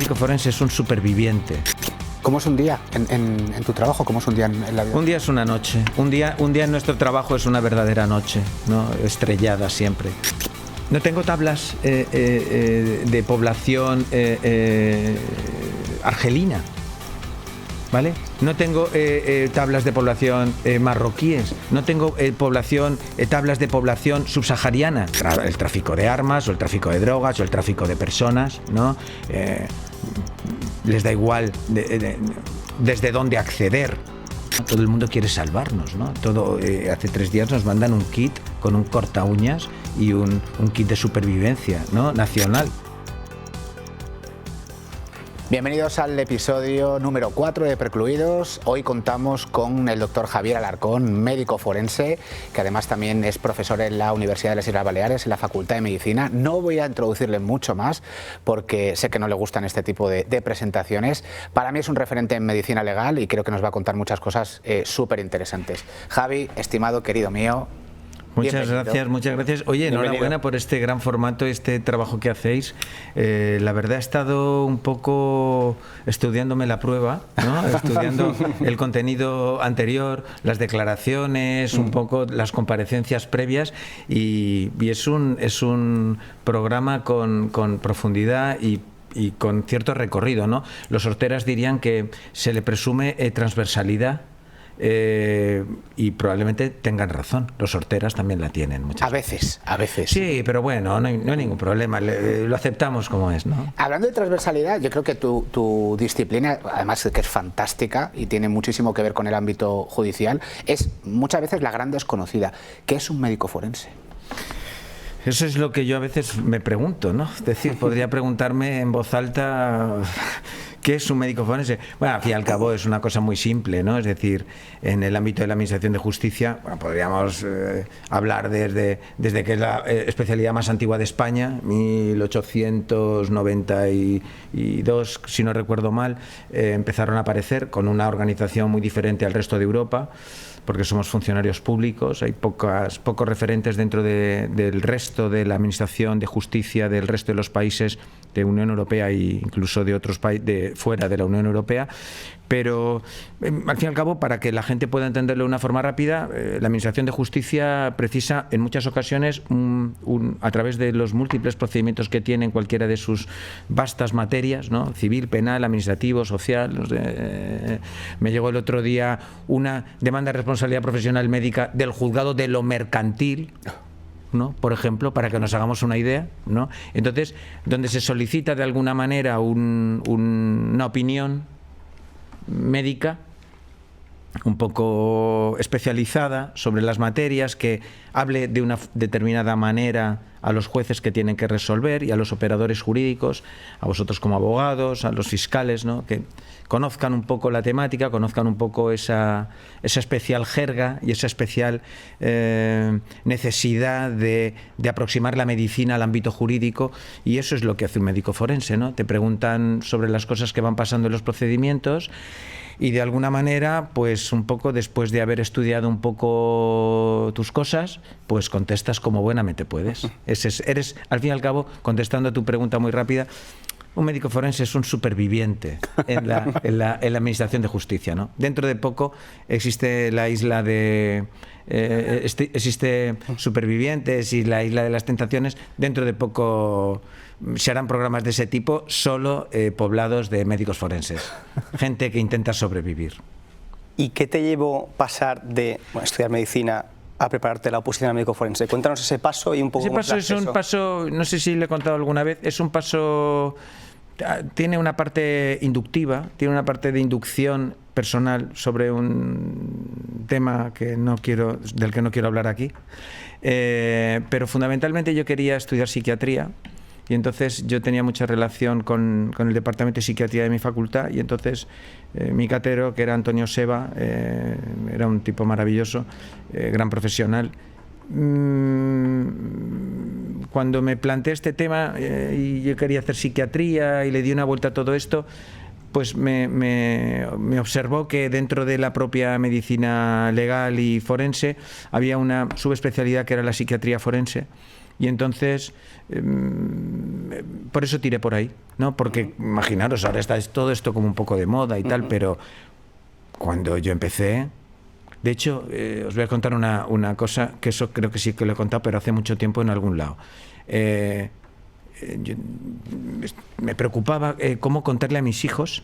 médico forense es un superviviente. ¿Cómo es un día en tu trabajo? ¿Cómo es un día en la vida? Un día es una noche. Un día en nuestro trabajo es una verdadera noche, ¿no? Estrellada siempre. No tengo tablas de población argelina, ¿vale? No tengo tablas de población marroquíes, no tengo tablas de población subsahariana. El tráfico de armas, o el tráfico de drogas, o el tráfico de personas, ¿no? Les da igual desde dónde acceder. Todo el mundo quiere salvarnos, ¿no? Hace 3 días nos mandan un kit con un corta uñas y un kit de supervivencia, ¿no? Nacional. Bienvenidos al episodio número 4 de Precluidos. Hoy contamos con el doctor Javier Alarcón, médico forense, que además también es profesor en la Universidad de las Islas Baleares, en la Facultad de Medicina. No voy a introducirle mucho más porque sé que no le gustan este tipo de presentaciones. Para mí es un referente en medicina legal y creo que nos va a contar muchas cosas súper interesantes. Javi, estimado, querido mío. Muchas gracias. Oye, enhorabuena por este gran formato, este trabajo que hacéis. La verdad he estado un poco estudiándome la prueba, ¿no? Estudiando el contenido anterior, las declaraciones, un poco las comparecencias previas y es un programa con profundidad y con cierto recorrido, ¿no? Los horteras dirían que se le presume transversalidad. Y probablemente tengan razón, los horteras también la tienen muchas veces. Sí, pero bueno, no hay ningún problema, lo aceptamos como es, ¿no? Hablando de transversalidad, yo creo que tu disciplina, además de que es fantástica y tiene muchísimo que ver con el ámbito judicial, es muchas veces la gran desconocida. ¿Qué es un médico forense? Eso es lo que yo a veces me pregunto, ¿no? Es decir, podría preguntarme en voz alta ¿qué es un médico forense? Bueno, al fin y al cabo es una cosa muy simple, ¿no? Es decir, en el ámbito de la Administración de Justicia, bueno, podríamos hablar desde que es la especialidad más antigua de España, 1892, si no recuerdo mal, empezaron a aparecer con una organización muy diferente al resto de Europa, porque somos funcionarios públicos, hay pocos referentes dentro del resto de la Administración de Justicia del resto de los países de Unión Europea e incluso de otros países fuera de la Unión Europea, pero al fin y al cabo, para que la gente pueda entenderlo de una forma rápida, la Administración de Justicia precisa en muchas ocasiones, a través de los múltiples procedimientos que tiene en cualquiera de sus vastas materias, ¿no? Civil, penal, administrativo, social. Me llegó el otro día una demanda de responsabilidad profesional médica del juzgado de lo mercantil, ¿no? Por ejemplo, para que nos hagamos una idea, ¿no? Entonces, donde se solicita de alguna manera una opinión médica un poco especializada sobre las materias, que hable de una determinada manera a los jueces que tienen que resolver y a los operadores jurídicos, a vosotros como abogados, a los fiscales, ¿no? Que conozcan un poco la temática, conozcan un poco esa especial jerga y esa especial necesidad de aproximar la medicina al ámbito jurídico, y eso es lo que hace un médico forense, ¿no? Te preguntan sobre las cosas que van pasando en los procedimientos y de alguna manera, pues un poco después de haber estudiado un poco tus cosas, pues contestas como buenamente puedes. Eres, al fin y al cabo, contestando a tu pregunta muy rápida, un médico forense es un superviviente en la Administración de Justicia, ¿no? Dentro de poco existe la isla de... existe Supervivientes y la Isla de las Tentaciones. Dentro de poco se harán programas de ese tipo, solo poblados de médicos forenses, gente que intenta sobrevivir. ¿Y qué te llevó pasar de estudiar medicina a prepararte la oposición a médico forense? Cuéntanos ese paso y un poco... Ese paso es un paso, no sé si le he contado alguna vez, es un paso... Tiene una parte inductiva, tiene una parte de inducción personal sobre un tema del que no quiero hablar aquí, pero fundamentalmente yo quería estudiar psiquiatría. Y entonces yo tenía mucha relación con el departamento de psiquiatría de mi facultad, y entonces mi catedro, que era Antonio Seba, era un tipo maravilloso, gran profesional. Cuando me planteé este tema y yo quería hacer psiquiatría y le di una vuelta a todo esto, pues me observó que dentro de la propia medicina legal y forense había una subespecialidad que era la psiquiatría forense, Y entonces, por eso tiré por ahí, ¿no? Porque imaginaros, ahora está todo esto como un poco de moda y tal, pero cuando yo empecé, de hecho, os voy a contar una cosa, que eso creo que sí que lo he contado, pero hace mucho tiempo en algún lado. Me preocupaba cómo contarle a mis hijos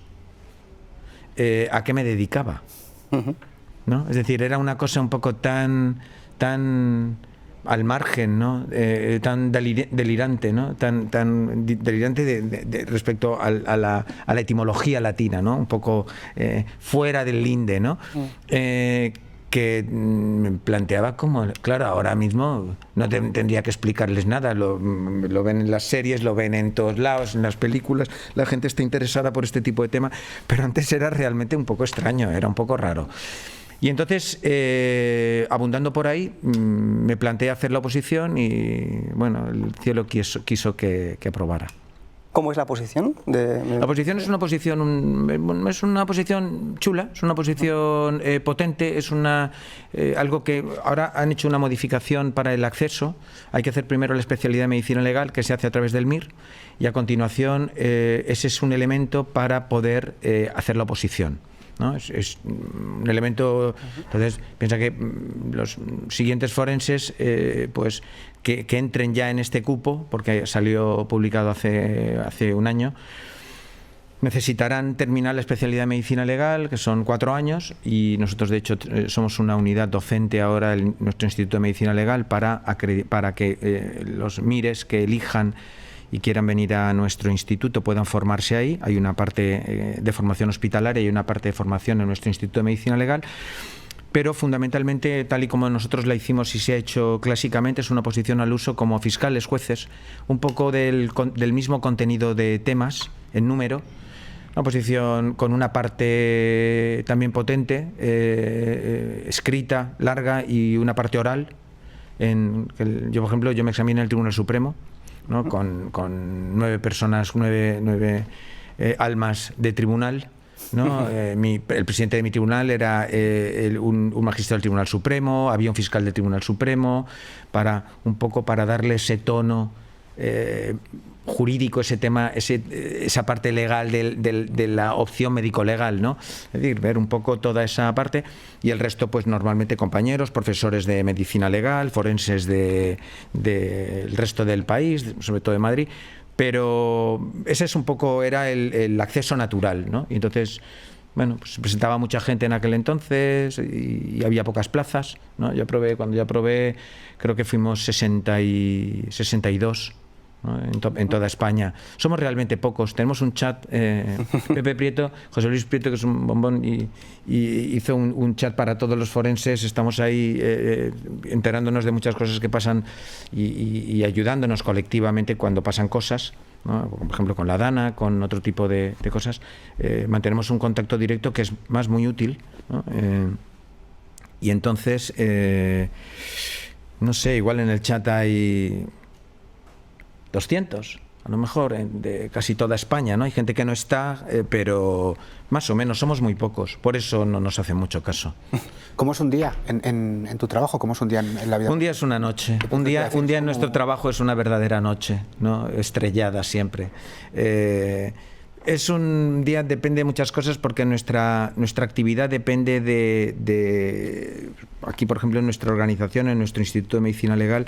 a qué me dedicaba, ¿no? Es decir, era una cosa un poco tan al margen, ¿no? Tan delirante, ¿no? Tan delirante respecto a la etimología latina, ¿no? Un poco fuera del linde, ¿no? Que me planteaba como, claro, ahora mismo no tendría que explicarles nada, lo ven en las series, lo ven en todos lados, en las películas, la gente está interesada por este tipo de tema, pero antes era realmente un poco extraño, era un poco raro. Y entonces, abundando por ahí, me planteé hacer la oposición y, bueno, el cielo quiso que aprobara. ¿Cómo es la oposición? La oposición es una oposición chula, es una oposición potente, es algo que ahora han hecho una modificación para el acceso. Hay que hacer primero la especialidad de medicina legal, que se hace a través del MIR, y a continuación ese es un elemento para poder hacer la oposición, ¿no? Es un elemento. Entonces piensa que los siguientes forenses pues que entren ya en este cupo, porque salió publicado hace un año, necesitarán terminar la especialidad de medicina legal, que son 4 años, y nosotros de hecho somos una unidad docente ahora en nuestro Instituto de Medicina Legal para que los MIRES que elijan y quieran venir a nuestro instituto puedan formarse ahí. Hay una parte de formación hospitalaria y una parte de formación en nuestro Instituto de Medicina Legal, pero fundamentalmente, tal y como nosotros la hicimos y se ha hecho clásicamente, es una oposición al uso como fiscales, jueces, un poco del mismo contenido de temas en número, una oposición con una parte también potente, escrita, larga, y una parte oral. Yo, por ejemplo, yo me examiné en el Tribunal Supremo, ¿no? con 9 personas, 9 almas de tribunal, ¿no? El presidente de mi tribunal era un magistrado del Tribunal Supremo, había un fiscal del Tribunal Supremo, un poco para darle ese tono jurídico, ese tema, esa parte legal de la opción médico-legal, ¿no? Es decir, ver un poco toda esa parte, y el resto pues normalmente compañeros, profesores de medicina legal, forenses del resto del país, sobre todo de Madrid. Pero ese es un poco, era el acceso natural, ¿no? Y entonces, bueno, pues se presentaba mucha gente en aquel entonces y había pocas plazas, ¿no? Cuando yo aprobé, creo que fuimos 62, ¿no? en toda España. Somos realmente pocos. Tenemos un chat, Pepe Prieto, José Luis Prieto, que es un bombón, y hizo un chat para todos los forenses. Estamos ahí enterándonos de muchas cosas que pasan y ayudándonos colectivamente cuando pasan cosas, ¿no? Por ejemplo, con la Dana, con otro tipo de cosas. Mantenemos un contacto directo que es más muy útil, ¿no? Y entonces, no sé, igual en el chat hay 200, a lo mejor, de casi toda España, ¿no? Hay gente que no está, pero más o menos somos muy pocos, por eso no nos hace mucho caso. ¿Cómo es un día en tu trabajo? ¿Cómo es un día en la vida? Un día es una noche. Un día en nuestro trabajo es una verdadera noche, ¿no? Estrellada siempre. Es un día, depende de muchas cosas, porque nuestra actividad depende de aquí, por ejemplo, en nuestra organización, en nuestro Instituto de Medicina Legal,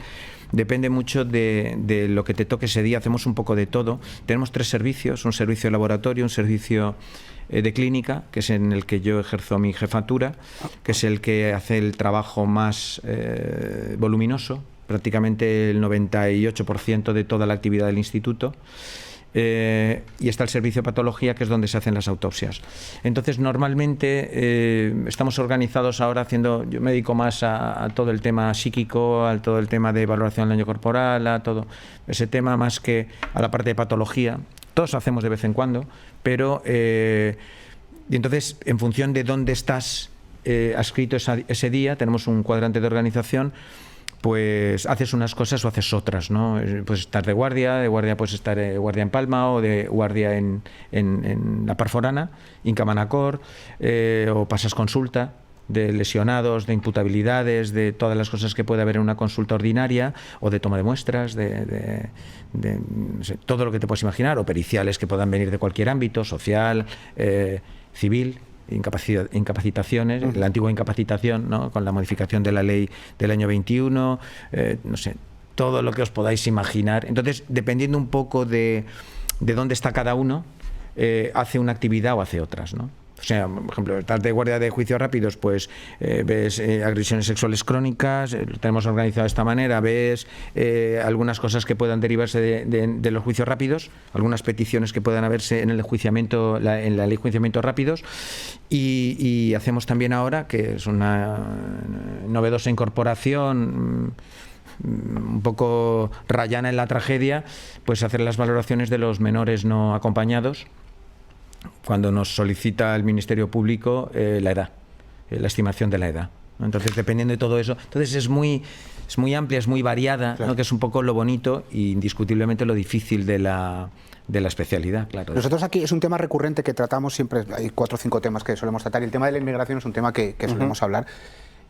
depende mucho de lo que te toque ese día. Hacemos un poco de todo. Tenemos 3 servicios: un servicio de laboratorio, un servicio de clínica, que es en el que yo ejerzo mi jefatura, que es el que hace el trabajo más voluminoso, prácticamente el 98% de toda la actividad del instituto. Y está el servicio de patología, que es donde se hacen las autopsias. Entonces, normalmente estamos organizados ahora yo me dedico más a todo el tema psíquico, a todo el tema de valoración del daño corporal, a todo ese tema, más que a la parte de patología. Todos hacemos de vez en cuando, pero y entonces, en función de dónde estás adscrito ese día, tenemos un cuadrante de organización. Pues haces unas cosas o haces otras, ¿no? Pues estar de guardia puedes estar de guardia en Palma, o de guardia en la Parforana, Inca Manacor, o pasas consulta, de lesionados, de imputabilidades, de todas las cosas que puede haber en una consulta ordinaria, o de toma de muestras, de no sé, todo lo que te puedes imaginar, o periciales que puedan venir de cualquier ámbito, social, civil, incapacitaciones, la antigua incapacitación, ¿no?, con la modificación de la ley del año 21, no sé, todo lo que os podáis imaginar. Entonces, dependiendo un poco de dónde está cada uno, hace una actividad o hace otras, ¿no? O sea, por ejemplo, estás de guardia de juicios rápidos, pues ves agresiones sexuales crónicas, lo tenemos organizado de esta manera, ves algunas cosas que puedan derivarse de los juicios rápidos, algunas peticiones que puedan haberse en el enjuiciamiento, en la ley de enjuiciamientos rápidos, y hacemos también ahora, que es una novedosa incorporación, un poco rayana en la tragedia, pues hacer las valoraciones de los menores no acompañados, cuando nos solicita el Ministerio Público la edad, la estimación de la edad, ¿no? Entonces, dependiendo de todo eso, entonces es muy amplia, es muy variada, claro, ¿no?, que es un poco lo bonito e indiscutiblemente lo difícil de la especialidad, claro. Nosotros aquí es un tema recurrente que tratamos siempre, hay 4 o 5 temas que solemos tratar, y el tema de la inmigración es un tema que solemos hablar.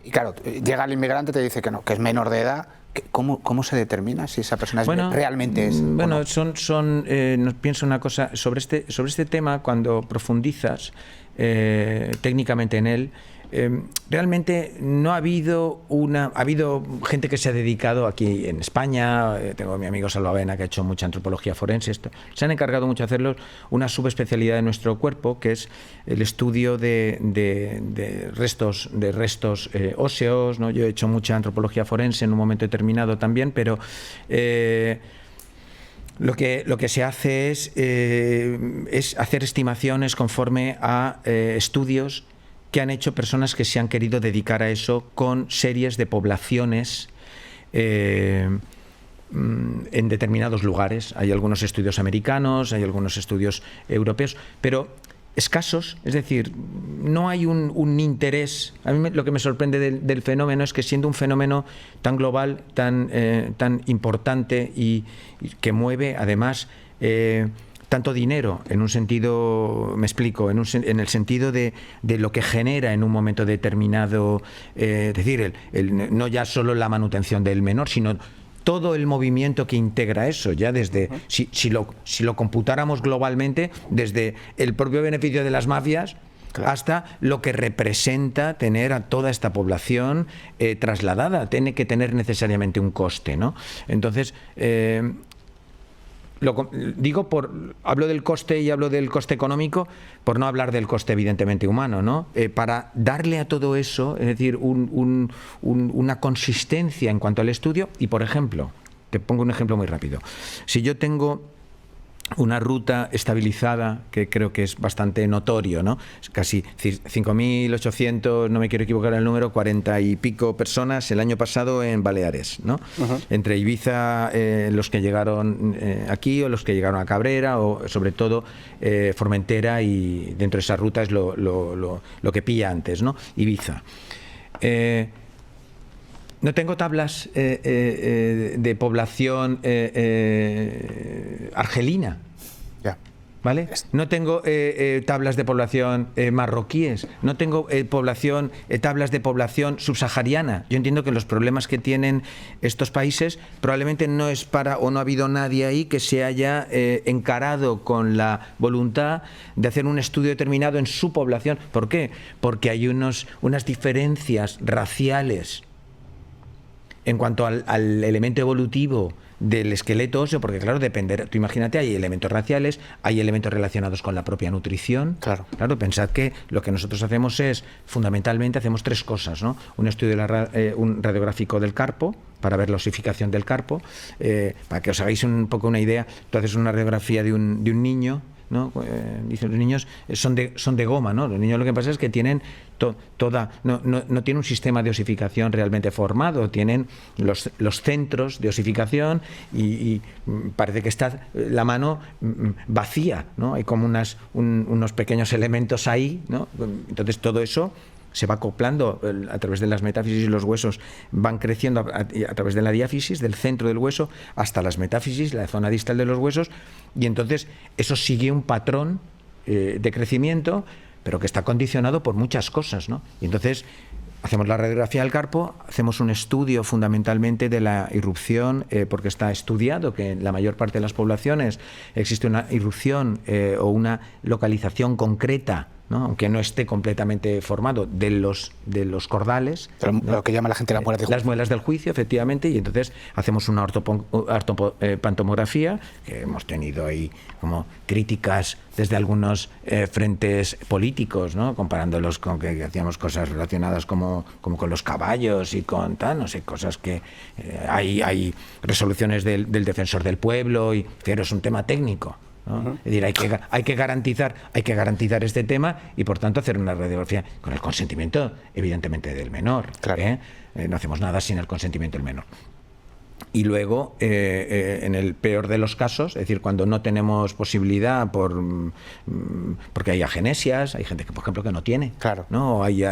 Y claro, llega el inmigrante y te dice que no, que es menor de edad. ¿Cómo se determina si esa persona realmente es? Bueno, pienso una cosa sobre este tema. Cuando profundizas técnicamente en él, realmente no ha habido ha habido gente que se ha dedicado aquí en España, tengo a mi amigo Salvavena que ha hecho mucha antropología forense, se han encargado mucho de hacerlo, una subespecialidad de nuestro cuerpo, que es el estudio de restos óseos, ¿no? Yo he hecho mucha antropología forense en un momento determinado también, pero lo que se hace es hacer estimaciones conforme a estudios que han hecho personas que se han querido dedicar a eso con series de poblaciones en determinados lugares. Hay algunos estudios americanos, hay algunos estudios europeos, pero escasos, es decir, no hay un interés. A mí lo que me sorprende del fenómeno es que, siendo un fenómeno tan global, tan importante y que mueve además tanto dinero, en un sentido, me explico, en el sentido de lo que genera en un momento determinado, es decir, no ya solo la manutención del menor, sino todo el movimiento que integra eso, ya desde, si lo computáramos globalmente, desde el propio beneficio de las mafias, claro, hasta lo que representa tener a toda esta población trasladada. Tiene que tener necesariamente un coste, ¿no? Entonces, hablo del coste y hablo del coste económico, por no hablar del coste evidentemente humano, ¿no? Para darle a todo eso, es decir, una consistencia en cuanto al estudio. Y, por ejemplo, te pongo un ejemplo muy rápido. Si yo tengo una ruta estabilizada, que creo que es bastante notorio, ¿no? Casi 5.800, no me quiero equivocar el número, 40 y pico personas el año pasado en Baleares, ¿no? Entre Ibiza, los que llegaron aquí, o los que llegaron a Cabrera, o sobre todo Formentera, y dentro de esa ruta es lo que pilla antes, ¿no? Ibiza. No tengo tablas de población argelina, ¿vale? No tengo tablas de población marroquíes, no tengo tablas de población subsahariana. Yo entiendo que los problemas que tienen estos países probablemente no es o no ha habido nadie ahí que se haya encarado con la voluntad de hacer un estudio determinado en su población. ¿Por qué? Porque hay unas diferencias raciales en cuanto al elemento evolutivo del esqueleto óseo, porque claro, tú imagínate, hay elementos raciales, hay elementos relacionados con la propia nutrición. Claro, pensad que lo que nosotros hacemos fundamentalmente hacemos 3 cosas, ¿no? Un estudio un radiográfico del carpo, para ver la osificación del carpo, para que os hagáis un poco una idea. Tú haces una radiografía de un niño, ¿no? Dicen, los niños son de goma, ¿no? Los niños, lo que pasa es que tienen no tienen un sistema de osificación realmente formado, tienen los centros de osificación y parece que está la mano vacía, ¿no? Hay como unos pequeños elementos ahí, ¿no? Entonces todo eso se va acoplando a través de las metáfisis, y los huesos van creciendo a través de la diáfisis, del centro del hueso hasta las metáfisis, la zona distal de los huesos, y entonces eso sigue un patrón de crecimiento, pero que está condicionado por muchas cosas, ¿no? Y entonces hacemos la radiografía del carpo, hacemos un estudio fundamentalmente de la irrupción, porque está estudiado que en la mayor parte de las poblaciones existe una irrupción o una localización concreta, ¿no? Aunque no esté completamente formado, de los cordales, ¿no? Lo que llama la gente las muelas del juicio. Las muelas del juicio, efectivamente, y entonces hacemos una ortopantomografía, que hemos tenido ahí como críticas desde algunos frentes políticos, ¿no? Comparándolos con que hacíamos cosas relacionadas como con los caballos y con tal, no sé, cosas que hay resoluciones del defensor del pueblo, y pero es un tema técnico, ¿no? Es decir, hay que garantizar este tema y por tanto hacer una radiografía con el consentimiento evidentemente del menor. Claro. No hacemos nada sin el consentimiento del menor. Y luego, en el peor de los casos, es decir, cuando no tenemos posibilidad porque hay agenesias, hay gente que, por ejemplo, que no tiene, claro, ¿no? O hay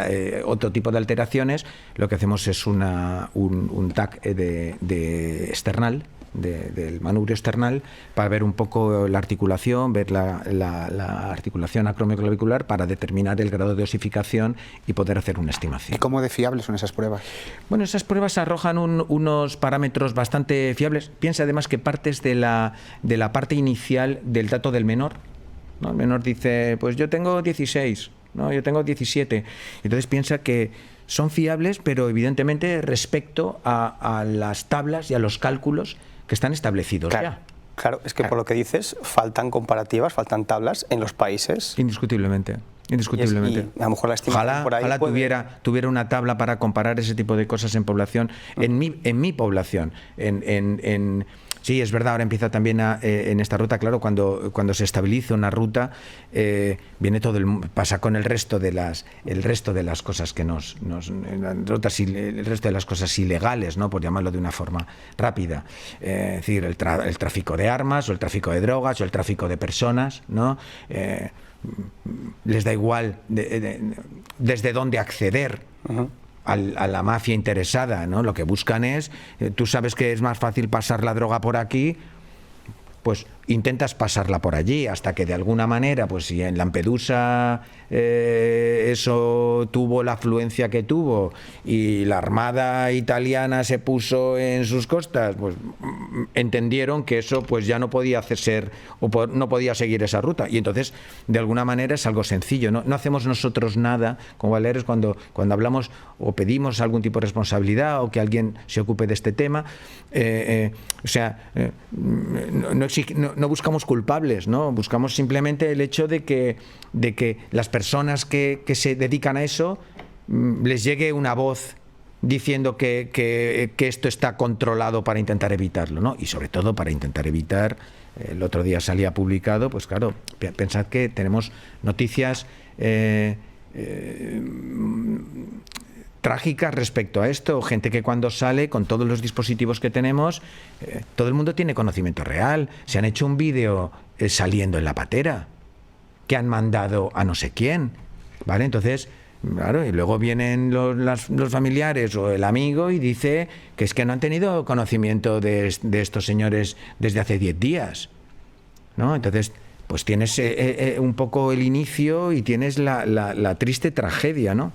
otro tipo de alteraciones, lo que hacemos es un TAC de external, del manubrio external, para ver un poco la articulación, ver la articulación acromioclavicular, para determinar el grado de osificación y poder hacer una estimación. ¿Y cómo de fiables son esas pruebas? Bueno, esas pruebas arrojan unos parámetros bastante fiables. Piensa además que partes de la parte inicial del dato del menor, ¿no? El menor dice, pues yo tengo 16, ¿no? Yo tengo 17. Entonces piensa que son fiables, pero evidentemente respecto a las tablas y a los cálculos que están establecidos ya. Claro, es que por lo que dices, faltan comparativas, faltan tablas en los países. Indiscutiblemente. Y a lo mejor la estimación por ahí ojalá tuviera una tabla para comparar ese tipo de cosas en población, en mi población, sí, es verdad, ahora empieza también en esta ruta, claro, cuando se estabiliza una ruta, viene pasa con el resto de las cosas que el resto de las cosas ilegales, ¿no? Por llamarlo de una forma rápida. Es decir, el tráfico de armas, o el tráfico de drogas, o el tráfico de personas, ¿no? Les da igual desde dónde acceder. A la mafia interesada, ¿no? Lo que buscan es, tú sabes que es más fácil pasar la droga por aquí, pues intentas pasarla por allí, hasta que de alguna manera, pues si en Lampedusa eso tuvo la afluencia que tuvo y la Armada italiana se puso en sus costas, pues entendieron que eso pues ya no podía ser, no podía seguir esa ruta, y entonces de alguna manera es algo sencillo, no hacemos nosotros nada como Baleares cuando hablamos o pedimos algún tipo de responsabilidad o que alguien se ocupe de este tema, no buscamos culpables, ¿no? Buscamos simplemente el hecho de que las personas que se dedican a eso les llegue una voz diciendo que esto está controlado para intentar evitarlo, ¿no? Y sobre todo para intentar evitar, el otro día salía publicado, pues claro, pensad que tenemos noticias trágicas respecto a esto, gente que cuando sale con todos los dispositivos que tenemos, todo el mundo tiene conocimiento real, se han hecho un vídeo saliendo en la patera, que han mandado a no sé quién, ¿vale? Entonces, claro, y luego vienen los familiares o el amigo y dice que es que no han tenido conocimiento de estos señores desde hace 10 días, ¿no? Entonces, pues tienes un poco el inicio y tienes la triste tragedia, ¿no?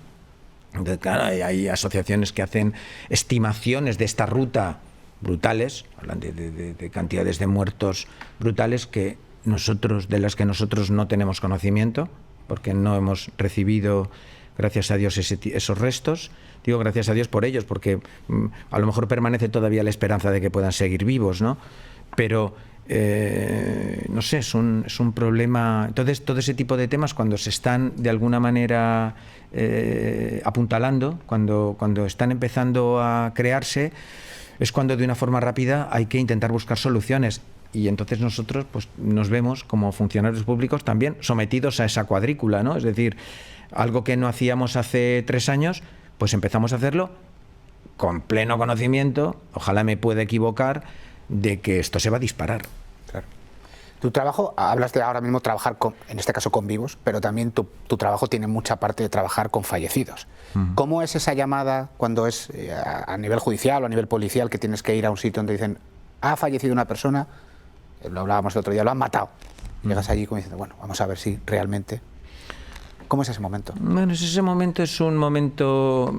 Entonces, claro, hay asociaciones que hacen estimaciones de esta ruta brutales, hablan de cantidades de muertos brutales de las que nosotros no tenemos conocimiento, porque no hemos recibido, gracias a Dios, esos restos. Digo gracias a Dios por ellos, porque a lo mejor permanece todavía la esperanza de que puedan seguir vivos, ¿no? Pero no sé, es un problema. Entonces, todo ese tipo de temas, cuando se están de alguna manera apuntalando, cuando están empezando a crearse, es cuando de una forma rápida hay que intentar buscar soluciones. Y entonces nosotros pues nos vemos como funcionarios públicos también sometidos a esa cuadrícula, ¿no? Es decir, algo que no hacíamos hace 3 años, pues empezamos a hacerlo con pleno conocimiento, ojalá me pueda equivocar, de que esto se va a disparar. Claro. Tu trabajo, hablas de ahora mismo trabajar en este caso con vivos, pero también tu trabajo tiene mucha parte de trabajar con fallecidos. ¿Cómo es esa llamada cuando es a nivel judicial o a nivel policial, que tienes que ir a un sitio donde dicen ha fallecido una persona, lo hablábamos el otro día, lo han matado? Llegas allí como diciendo, bueno, vamos a ver si realmente... ¿Cómo es ese momento? Bueno, ese momento es un momento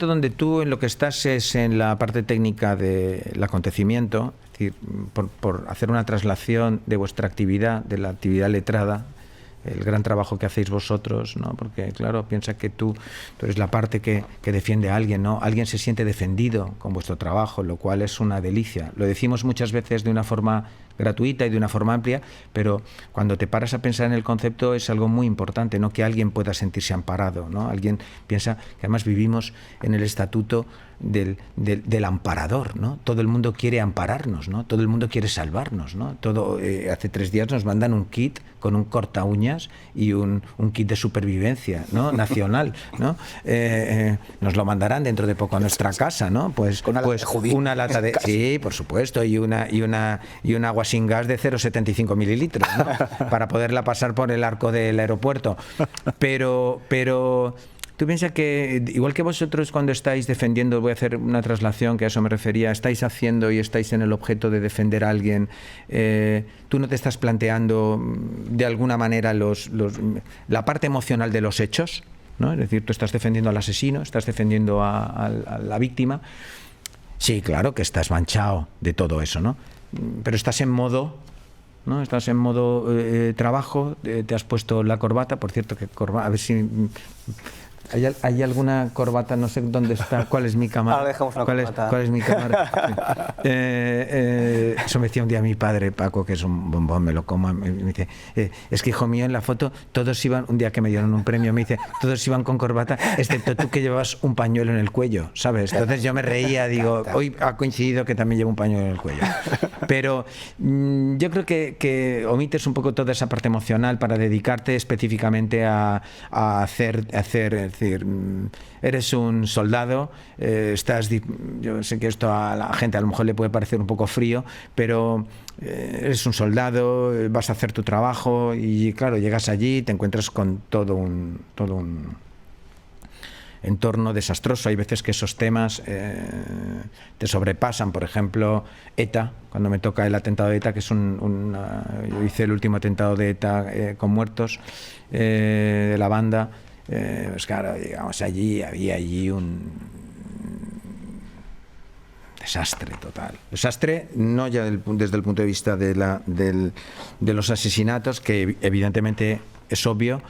donde tú en lo que estás es en la parte técnica del acontecimiento, es decir, por hacer una traslación de vuestra actividad, de la actividad letrada, el gran trabajo que hacéis vosotros, ¿no? Porque claro, piensa que tú eres la parte que defiende a alguien, ¿no? Alguien se siente defendido con vuestro trabajo, lo cual es una delicia. Lo decimos muchas veces de una forma gratuita y de una forma amplia, pero cuando te paras a pensar en el concepto es algo muy importante, ¿no? Que alguien pueda sentirse amparado, ¿no? Alguien piensa que además vivimos en el estatuto del amparador, ¿no? Todo el mundo quiere ampararnos, ¿no? Todo el mundo quiere salvarnos, ¿no? Hace 3 días nos mandan un kit con un corta uñas y un kit de supervivencia, ¿no? Nacional, ¿no? Nos lo mandarán dentro de poco a nuestra casa, ¿no? Pues una lata de sí, por supuesto, y una agua sin gas de 0,75 mililitros, ¿no? Para poderla pasar por el arco del aeropuerto. Pero tú piensas que, igual que vosotros cuando estáis defendiendo, voy a hacer una traslación que a eso me refería, estáis haciendo y estáis en el objeto de defender a alguien, tú no te estás planteando de alguna manera la parte emocional de los hechos, ¿no? Es decir, tú estás defendiendo al asesino, estás defendiendo a la víctima. Sí, claro que estás manchado de todo eso, ¿no? Pero estás en modo... ¿no? Estás en modo trabajo, te has puesto la corbata, por cierto, que corbata, a ver si... ¿Hay alguna corbata? No sé dónde está. ¿Cuál es mi cámara? Ahora dejamos una corbata. ¿Cuál es mi cámara? Eso me decía un día mi padre, Paco, que es un bombón, me lo como. Me dice, es que hijo mío, en la foto todos iban, un día que me dieron un premio, me dice, todos iban con corbata, excepto tú que llevabas un pañuelo en el cuello, ¿sabes? Entonces yo me reía, digo, hoy ha coincidido que también llevo un pañuelo en el cuello. Pero yo creo que omites un poco toda esa parte emocional para dedicarte específicamente a hacer es decir, eres un soldado, yo sé que esto a la gente a lo mejor le puede parecer un poco frío, pero eres un soldado, vas a hacer tu trabajo y claro, llegas allí y te encuentras con todo un entorno desastroso. Hay veces que esos temas te sobrepasan. Por ejemplo, ETA, cuando me toca el atentado de ETA, que es yo hice el último atentado de ETA con muertos de la banda. Pues claro, llegamos allí, había allí un desastre total. Desastre no ya desde el punto de vista de los asesinatos, que evidentemente es obvio,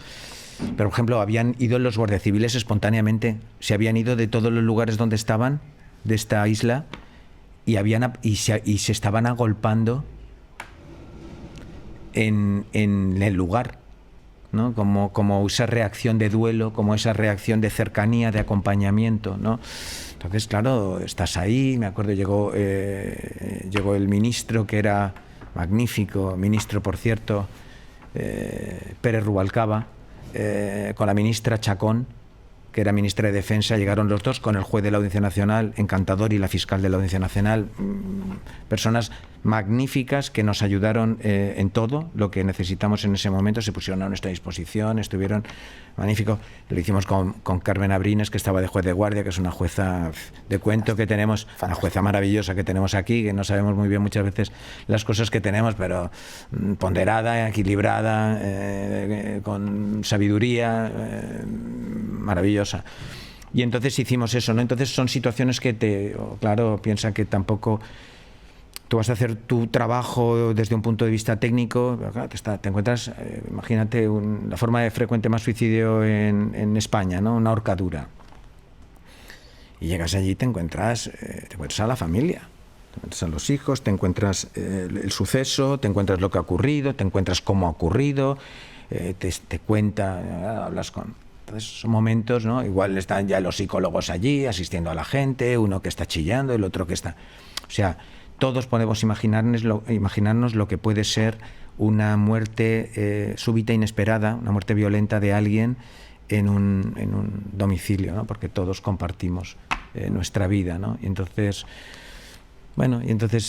pero por ejemplo habían ido los guardias civiles espontáneamente, se habían ido de todos los lugares donde estaban, de esta isla, y se estaban agolpando en el lugar, ¿no? Como esa reacción de duelo, como esa reacción de cercanía, de acompañamiento, ¿no? Entonces, claro, estás ahí. Me acuerdo, llegó el ministro, que era magnífico, ministro, por cierto, Pérez Rubalcaba, con la ministra Chacón, que era ministra de Defensa. Llegaron los dos con el juez de la Audiencia Nacional, encantador, y la fiscal de la Audiencia Nacional, personas magníficas que nos ayudaron en todo lo que necesitamos en ese momento. Se pusieron a nuestra disposición, estuvieron magníficos. Lo hicimos con Carmen Abrines, que estaba de juez de guardia, que es una jueza de cuento que tenemos, una jueza maravillosa que tenemos aquí, que no sabemos muy bien muchas veces las cosas que tenemos, pero ponderada, equilibrada, con sabiduría, maravillosa. Y entonces hicimos eso, ¿no? Entonces son situaciones que claro, piensa que tampoco tú vas a hacer tu trabajo desde un punto de vista técnico, pero claro, te encuentras, imagínate, la forma de frecuente más suicidio en España, ¿no? Una horcadura. Y llegas allí y te encuentras a la familia, te encuentras a los hijos, te encuentras el suceso, te encuentras lo que ha ocurrido, te encuentras cómo ha ocurrido, te cuenta, hablas con... Entonces son momentos, ¿no? Igual están ya los psicólogos allí asistiendo a la gente, uno que está chillando, el otro que está... O sea, todos podemos imaginarnos lo que puede ser una muerte súbita, inesperada, una muerte violenta de alguien en un domicilio, ¿no? Porque todos compartimos nuestra vida, ¿no? Y entonces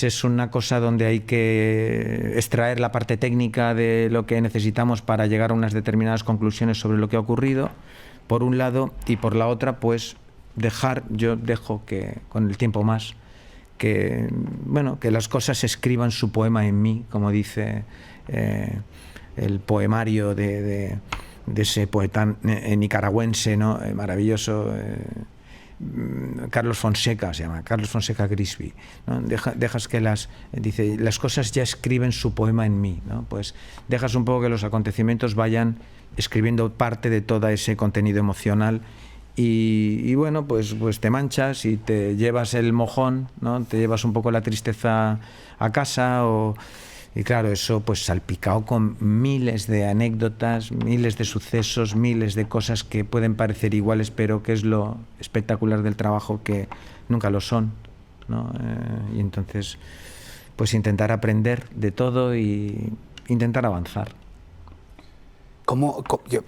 es una cosa donde hay que extraer la parte técnica de lo que necesitamos para llegar a unas determinadas conclusiones sobre lo que ha ocurrido, por un lado, y por la otra, pues yo dejo que con el tiempo más, que las cosas escriban su poema en mí, como dice el poemario de de ese poeta nicaragüense, ¿no? Maravilloso, Carlos Fonseca se llama, Carlos Fonseca Grisby, ¿no? Dejas que dice, las cosas ya escriben su poema en mí, ¿no? Pues dejas un poco que los acontecimientos vayan escribiendo parte de todo ese contenido emocional y bueno, pues te manchas y te llevas el mojón, ¿no? Te llevas un poco la tristeza a casa y claro, eso pues salpicado con miles de anécdotas, miles de sucesos, miles de cosas que pueden parecer iguales, pero que es lo espectacular del trabajo, que nunca lo son, ¿no? Y entonces, pues intentar aprender de todo y intentar avanzar. Yo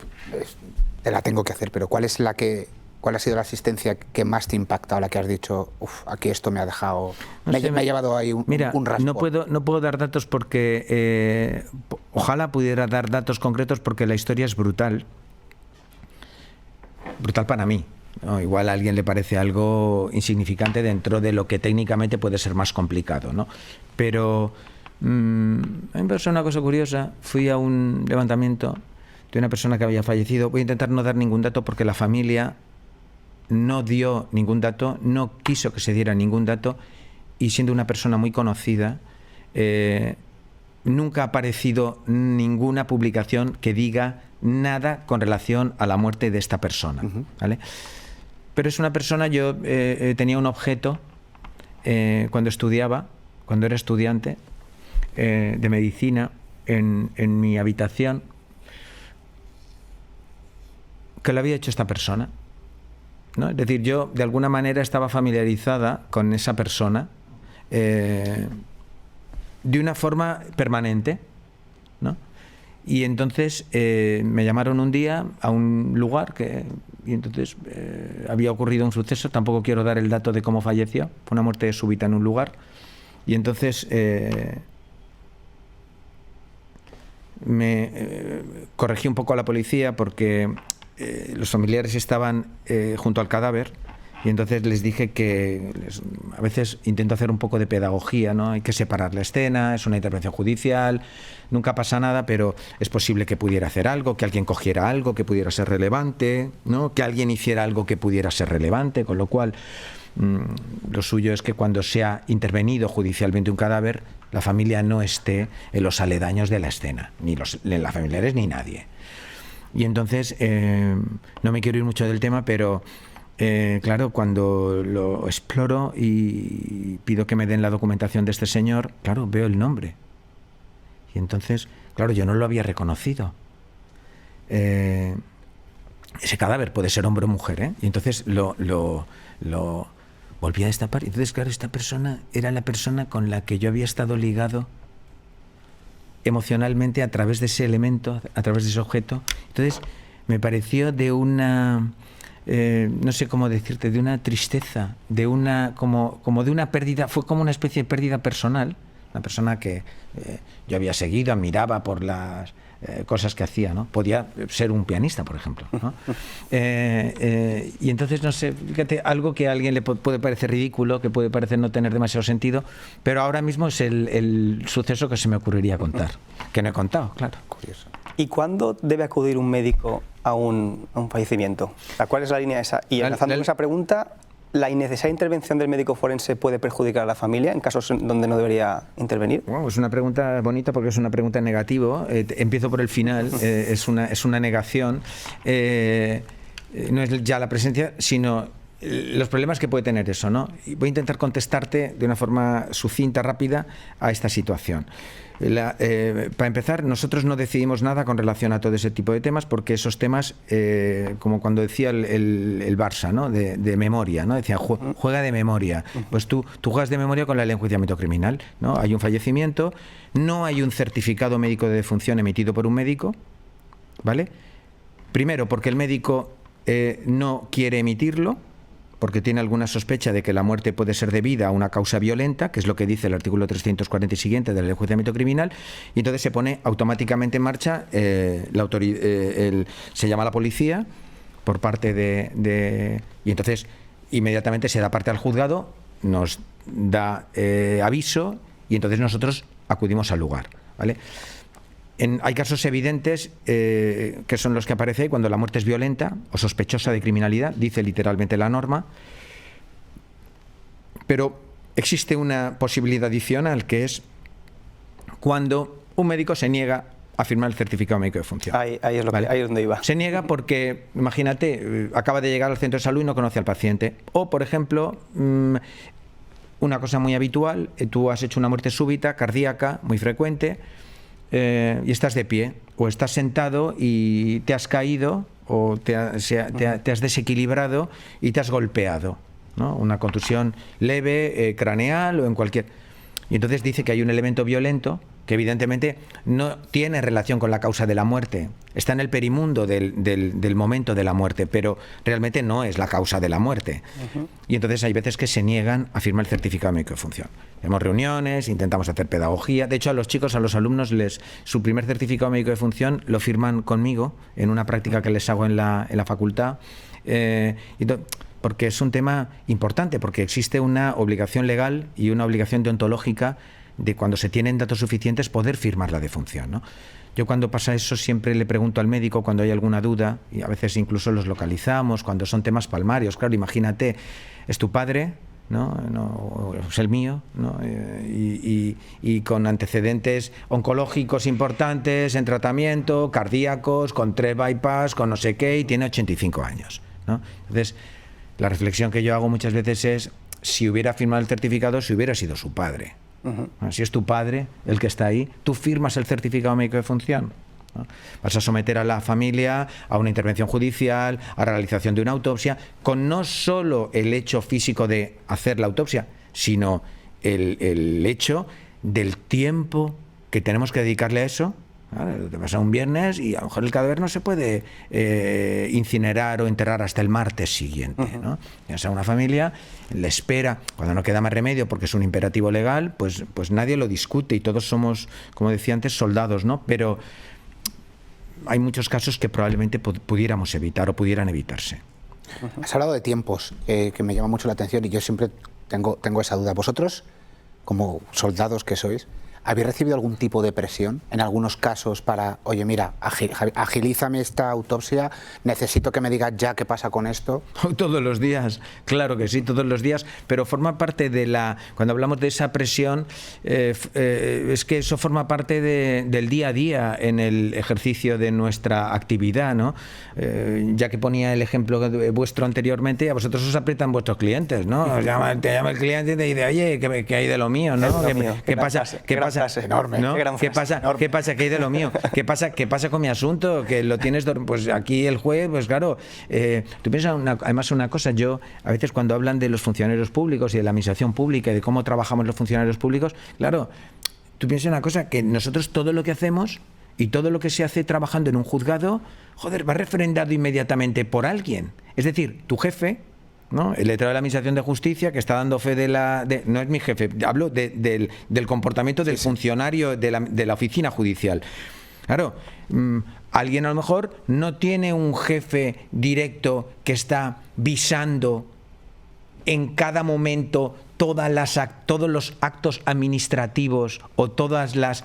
te la tengo que hacer, pero ¿cuál ha sido la asistencia que más te impacta o la que has dicho, aquí esto me ha dejado, me ha llevado ahí un raspo? No puedo dar datos porque ojalá pudiera dar datos concretos, porque la historia es brutal para mí, ¿no? Igual a alguien le parece algo insignificante dentro de lo que técnicamente puede ser más complicado, ¿no? Pero a mí me pasó una cosa curiosa. Fui a un levantamiento de una persona que había fallecido. Voy a intentar no dar ningún dato porque la familia no dio ningún dato, no quiso que se diera ningún dato, y siendo una persona muy conocida, nunca ha aparecido ninguna publicación que diga nada con relación a la muerte de esta persona, ¿vale? Pero es una persona, yo tenía un objeto cuando era estudiante de medicina en mi habitación, que lo había hecho esta persona, ¿no? Es decir, yo de alguna manera estaba familiarizada con esa persona de una forma permanente, ¿no? Y entonces me llamaron un día a un lugar y entonces había ocurrido un suceso. Tampoco quiero dar el dato de cómo falleció, fue una muerte súbita en un lugar, y entonces me corregí un poco a la policía porque los familiares estaban junto al cadáver, y entonces les dije que a veces intento hacer un poco de pedagogía, ¿no? Hay que separar la escena, es una intervención judicial, nunca pasa nada, pero es posible que pudiera hacer algo, que alguien cogiera algo que pudiera ser relevante, ¿no? Que alguien hiciera algo que pudiera ser relevante, con lo cual lo suyo es que cuando se ha intervenido judicialmente un cadáver, la familia no esté en los aledaños de la escena, ni los familiares ni nadie. Y entonces, no me quiero ir mucho del tema, pero claro, cuando lo exploro y pido que me den la documentación de este señor, claro, veo el nombre. Y entonces, claro, yo no lo había reconocido. Ese cadáver puede ser hombre o mujer, ¿eh? Y entonces lo volví a destapar. Y entonces, claro, esta persona era la persona con la que yo había estado ligado emocionalmente a través de ese elemento, a través de ese objeto. Entonces me pareció de una, no sé cómo decirte, de una tristeza, de una como de una pérdida, fue como una especie de pérdida personal, una persona que yo había seguido, admiraba por las cosas que hacía, ¿no? Podía ser un pianista, por ejemplo, ¿no? Y entonces, no sé, fíjate, algo que a alguien le puede parecer ridículo, que puede parecer no tener demasiado sentido, pero ahora mismo es el suceso que se me ocurriría contar, que no he contado, claro. Curioso. ¿Y cuándo debe acudir un médico a un fallecimiento? ¿Cuál es la línea esa? Y enlazando con esa pregunta, ¿la innecesaria intervención del médico forense puede perjudicar a la familia en casos donde no debería intervenir? Bueno, es una pregunta bonita porque es una pregunta en negativo. Empiezo por el final. Es una negación. No es ya la presencia, sino los problemas que puede tener eso, ¿no? Y voy a intentar contestarte de una forma sucinta, rápida, a esta situación. Para empezar, nosotros no decidimos nada con relación a todo ese tipo de temas, porque esos temas, como cuando decía el Barça, ¿no? de memoria, ¿no? Decía, juega de memoria. Pues tú juegas de memoria con la ley de enjuiciamiento criminal, ¿no? Hay un fallecimiento, no hay un certificado médico de defunción emitido por un médico, ¿vale? Primero, porque el médico no quiere emitirlo, porque tiene alguna sospecha de que la muerte puede ser debida a una causa violenta, que es lo que dice el artículo 340 y siguiente de la Ley de Enjuiciamiento Criminal, y entonces se pone automáticamente en marcha, se llama a la policía por parte y entonces inmediatamente se da parte al juzgado, nos da aviso, y entonces nosotros acudimos al lugar, ¿vale? Hay casos evidentes que son los que aparecen cuando la muerte es violenta o sospechosa de criminalidad, dice literalmente la norma, pero existe una posibilidad adicional, que es cuando un médico se niega a firmar el certificado médico de función. Ahí es donde iba. Se niega porque, imagínate, acaba de llegar al centro de salud y no conoce al paciente. O, por ejemplo, una cosa muy habitual, tú has hecho una muerte súbita, cardíaca, muy frecuente, y estás de pie, o estás sentado y te has caído, o te has desequilibrado y te has golpeado, ¿no? Una contusión leve, craneal o en cualquier... Y entonces dice que hay un elemento violento que evidentemente no tiene relación con la causa de la muerte, está en el perimundo del momento de la muerte, pero realmente no es la causa de la muerte. Y entonces hay veces que se niegan a firmar el certificado médico de función. Hacemos reuniones, intentamos hacer pedagogía. De hecho, a los chicos, a los alumnos, su primer certificado médico de función lo firman conmigo en una práctica que les hago en la facultad. Porque es un tema importante, porque existe una obligación legal y una obligación deontológica de, cuando se tienen datos suficientes, poder firmar la defunción, ¿no? Yo, cuando pasa eso, siempre le pregunto al médico cuando hay alguna duda, y a veces incluso los localizamos cuando son temas palmarios. Claro, imagínate, es tu padre, ¿no? Es el mío, ¿no? Y con antecedentes oncológicos importantes, en tratamiento, cardíacos, con 3 bypass, con no sé qué, y tiene 85 años, ¿no? Entonces, la reflexión que yo hago muchas veces es: si hubiera firmado el certificado, si hubiera sido su padre. Si es tu padre el que está ahí, tú firmas el certificado médico de función, ¿no? Vas a someter a la familia a una intervención judicial, a la realización de una autopsia, con no solo el hecho físico de hacer la autopsia, sino el hecho del tiempo que tenemos que dedicarle a eso. Te pasa un viernes y a lo mejor el cadáver no se puede incinerar o enterrar hasta el martes siguiente, ¿no? O sea, una familia le espera, cuando no queda más remedio porque es un imperativo legal, pues nadie lo discute y todos somos, como decía antes, soldados, ¿no? Pero hay muchos casos que probablemente pudiéramos evitar o pudieran evitarse. Has hablado de tiempos, que me llama mucho la atención, y yo siempre tengo esa duda. Vosotros, como soldados que sois, ¿habéis recibido algún tipo de presión en algunos casos para, oye, mira, agilízame esta autopsia, necesito que me digas ya qué pasa con esto? Todos los días, claro que sí, todos los días, pero forma parte de cuando hablamos de esa presión, es que eso forma parte del día a día en el ejercicio de nuestra actividad, ¿no? Ya que ponía el ejemplo vuestro anteriormente, a vosotros os aprietan vuestros clientes, ¿no? Te llama el cliente y te dice, oye, ¿qué hay de lo mío, ¿no? ¿Qué pasa? Enorme, ¿no? ¿Qué pasa? ¿Qué hay de lo mío? ¿Qué pasa con mi asunto? Que lo tienes pues aquí el juez, pues claro. Tú piensas además una cosa, yo a veces cuando hablan de los funcionarios públicos y de la administración pública y de cómo trabajamos los funcionarios públicos, claro, tú piensas una cosa, que nosotros todo lo que hacemos y todo lo que se hace trabajando en un juzgado, joder, va refrendado inmediatamente por alguien. Es decir, tu jefe, ¿no? El letrado de la Administración de Justicia, que está dando fe no es mi jefe, hablo del comportamiento del funcionario de la oficina judicial. Claro, alguien a lo mejor no tiene un jefe directo que está visando en cada momento todos los actos administrativos o todas las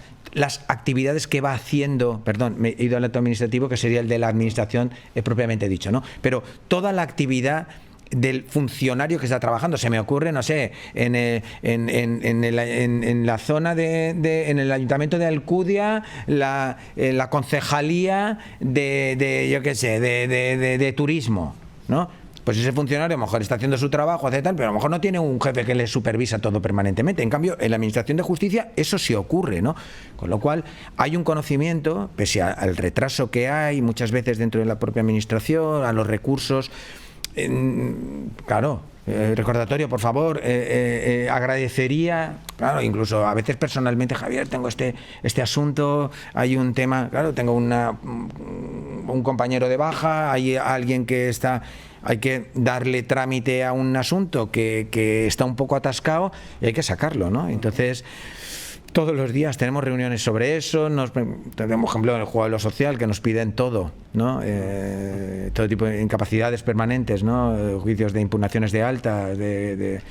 actividades que va haciendo, perdón, me he ido al acto administrativo, que sería el de la administración propiamente dicho, ¿no? Pero toda la actividad del funcionario que está trabajando, se me ocurre, no sé, en la zona en el ayuntamiento de Alcudia, la concejalía de turismo, ¿no? Pues ese funcionario a lo mejor está haciendo su trabajo, hace tal, pero a lo mejor no tiene un jefe que le supervisa todo permanentemente. En cambio, en la Administración de Justicia eso sí ocurre, ¿no? Con lo cual hay un conocimiento, pese al retraso que hay muchas veces dentro de la propia Administración, a los recursos. Claro, recordatorio, por favor, agradecería, claro, incluso a veces personalmente, Javier, tengo este asunto, hay un tema, claro, tengo un compañero de baja, hay alguien que hay que darle trámite a un asunto que está un poco atascado y hay que sacarlo, ¿no? Entonces, todos los días tenemos reuniones sobre eso, tenemos, por ejemplo, el juego de lo social, que nos piden todo, ¿no? Todo tipo de incapacidades permanentes, ¿no? Juicios de impugnaciones de alta, de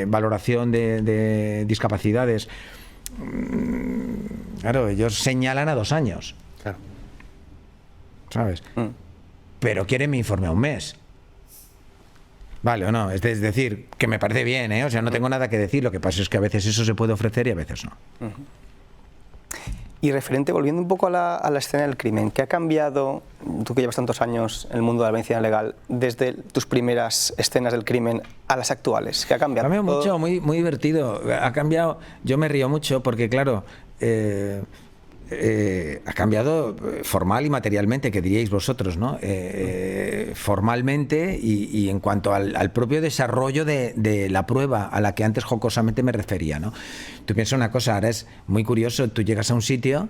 valoración de discapacidades. Claro, ellos señalan a 2 años. Claro. ¿Sabes? Pero quieren mi informe a un mes. Vale o no, es decir, que me parece bien, ¿eh? O sea, no tengo nada que decir, lo que pasa es que a veces eso se puede ofrecer y a veces no. Y referente, volviendo un poco a la escena del crimen, ¿qué ha cambiado, tú que llevas tantos años en el mundo de la medicina legal, desde tus primeras escenas del crimen a las actuales? ¿Qué ha cambiado? Ha cambiado mucho, muy, muy divertido. Ha cambiado, yo me río mucho porque, claro, ha cambiado formal y materialmente, que diríais vosotros, ¿no? Formalmente y en cuanto al propio desarrollo de la prueba a la que antes jocosamente me refería, ¿no? Tú piensas una cosa, ahora es muy curioso, tú llegas a un sitio,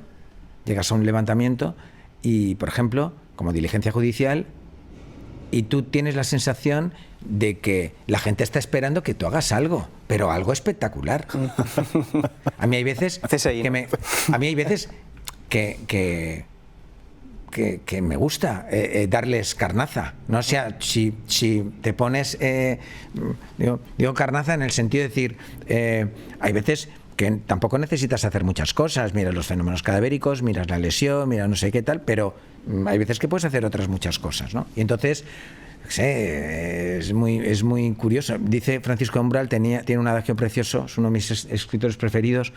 llegas a un levantamiento y, por ejemplo, como diligencia judicial, y tú tienes la sensación de que la gente está esperando que tú hagas algo, pero algo espectacular. A mí hay veces que me gusta darles carnaza. No sea, si te pones, digo carnaza en el sentido de decir, hay veces que tampoco necesitas hacer muchas cosas, miras los fenómenos cadavéricos, miras la lesión, miras no sé qué tal, pero hay veces que puedes hacer otras muchas cosas, ¿no? Y entonces, es muy curioso. Dice Francisco Umbral, tiene un adagio precioso, es uno de mis escritores preferidos.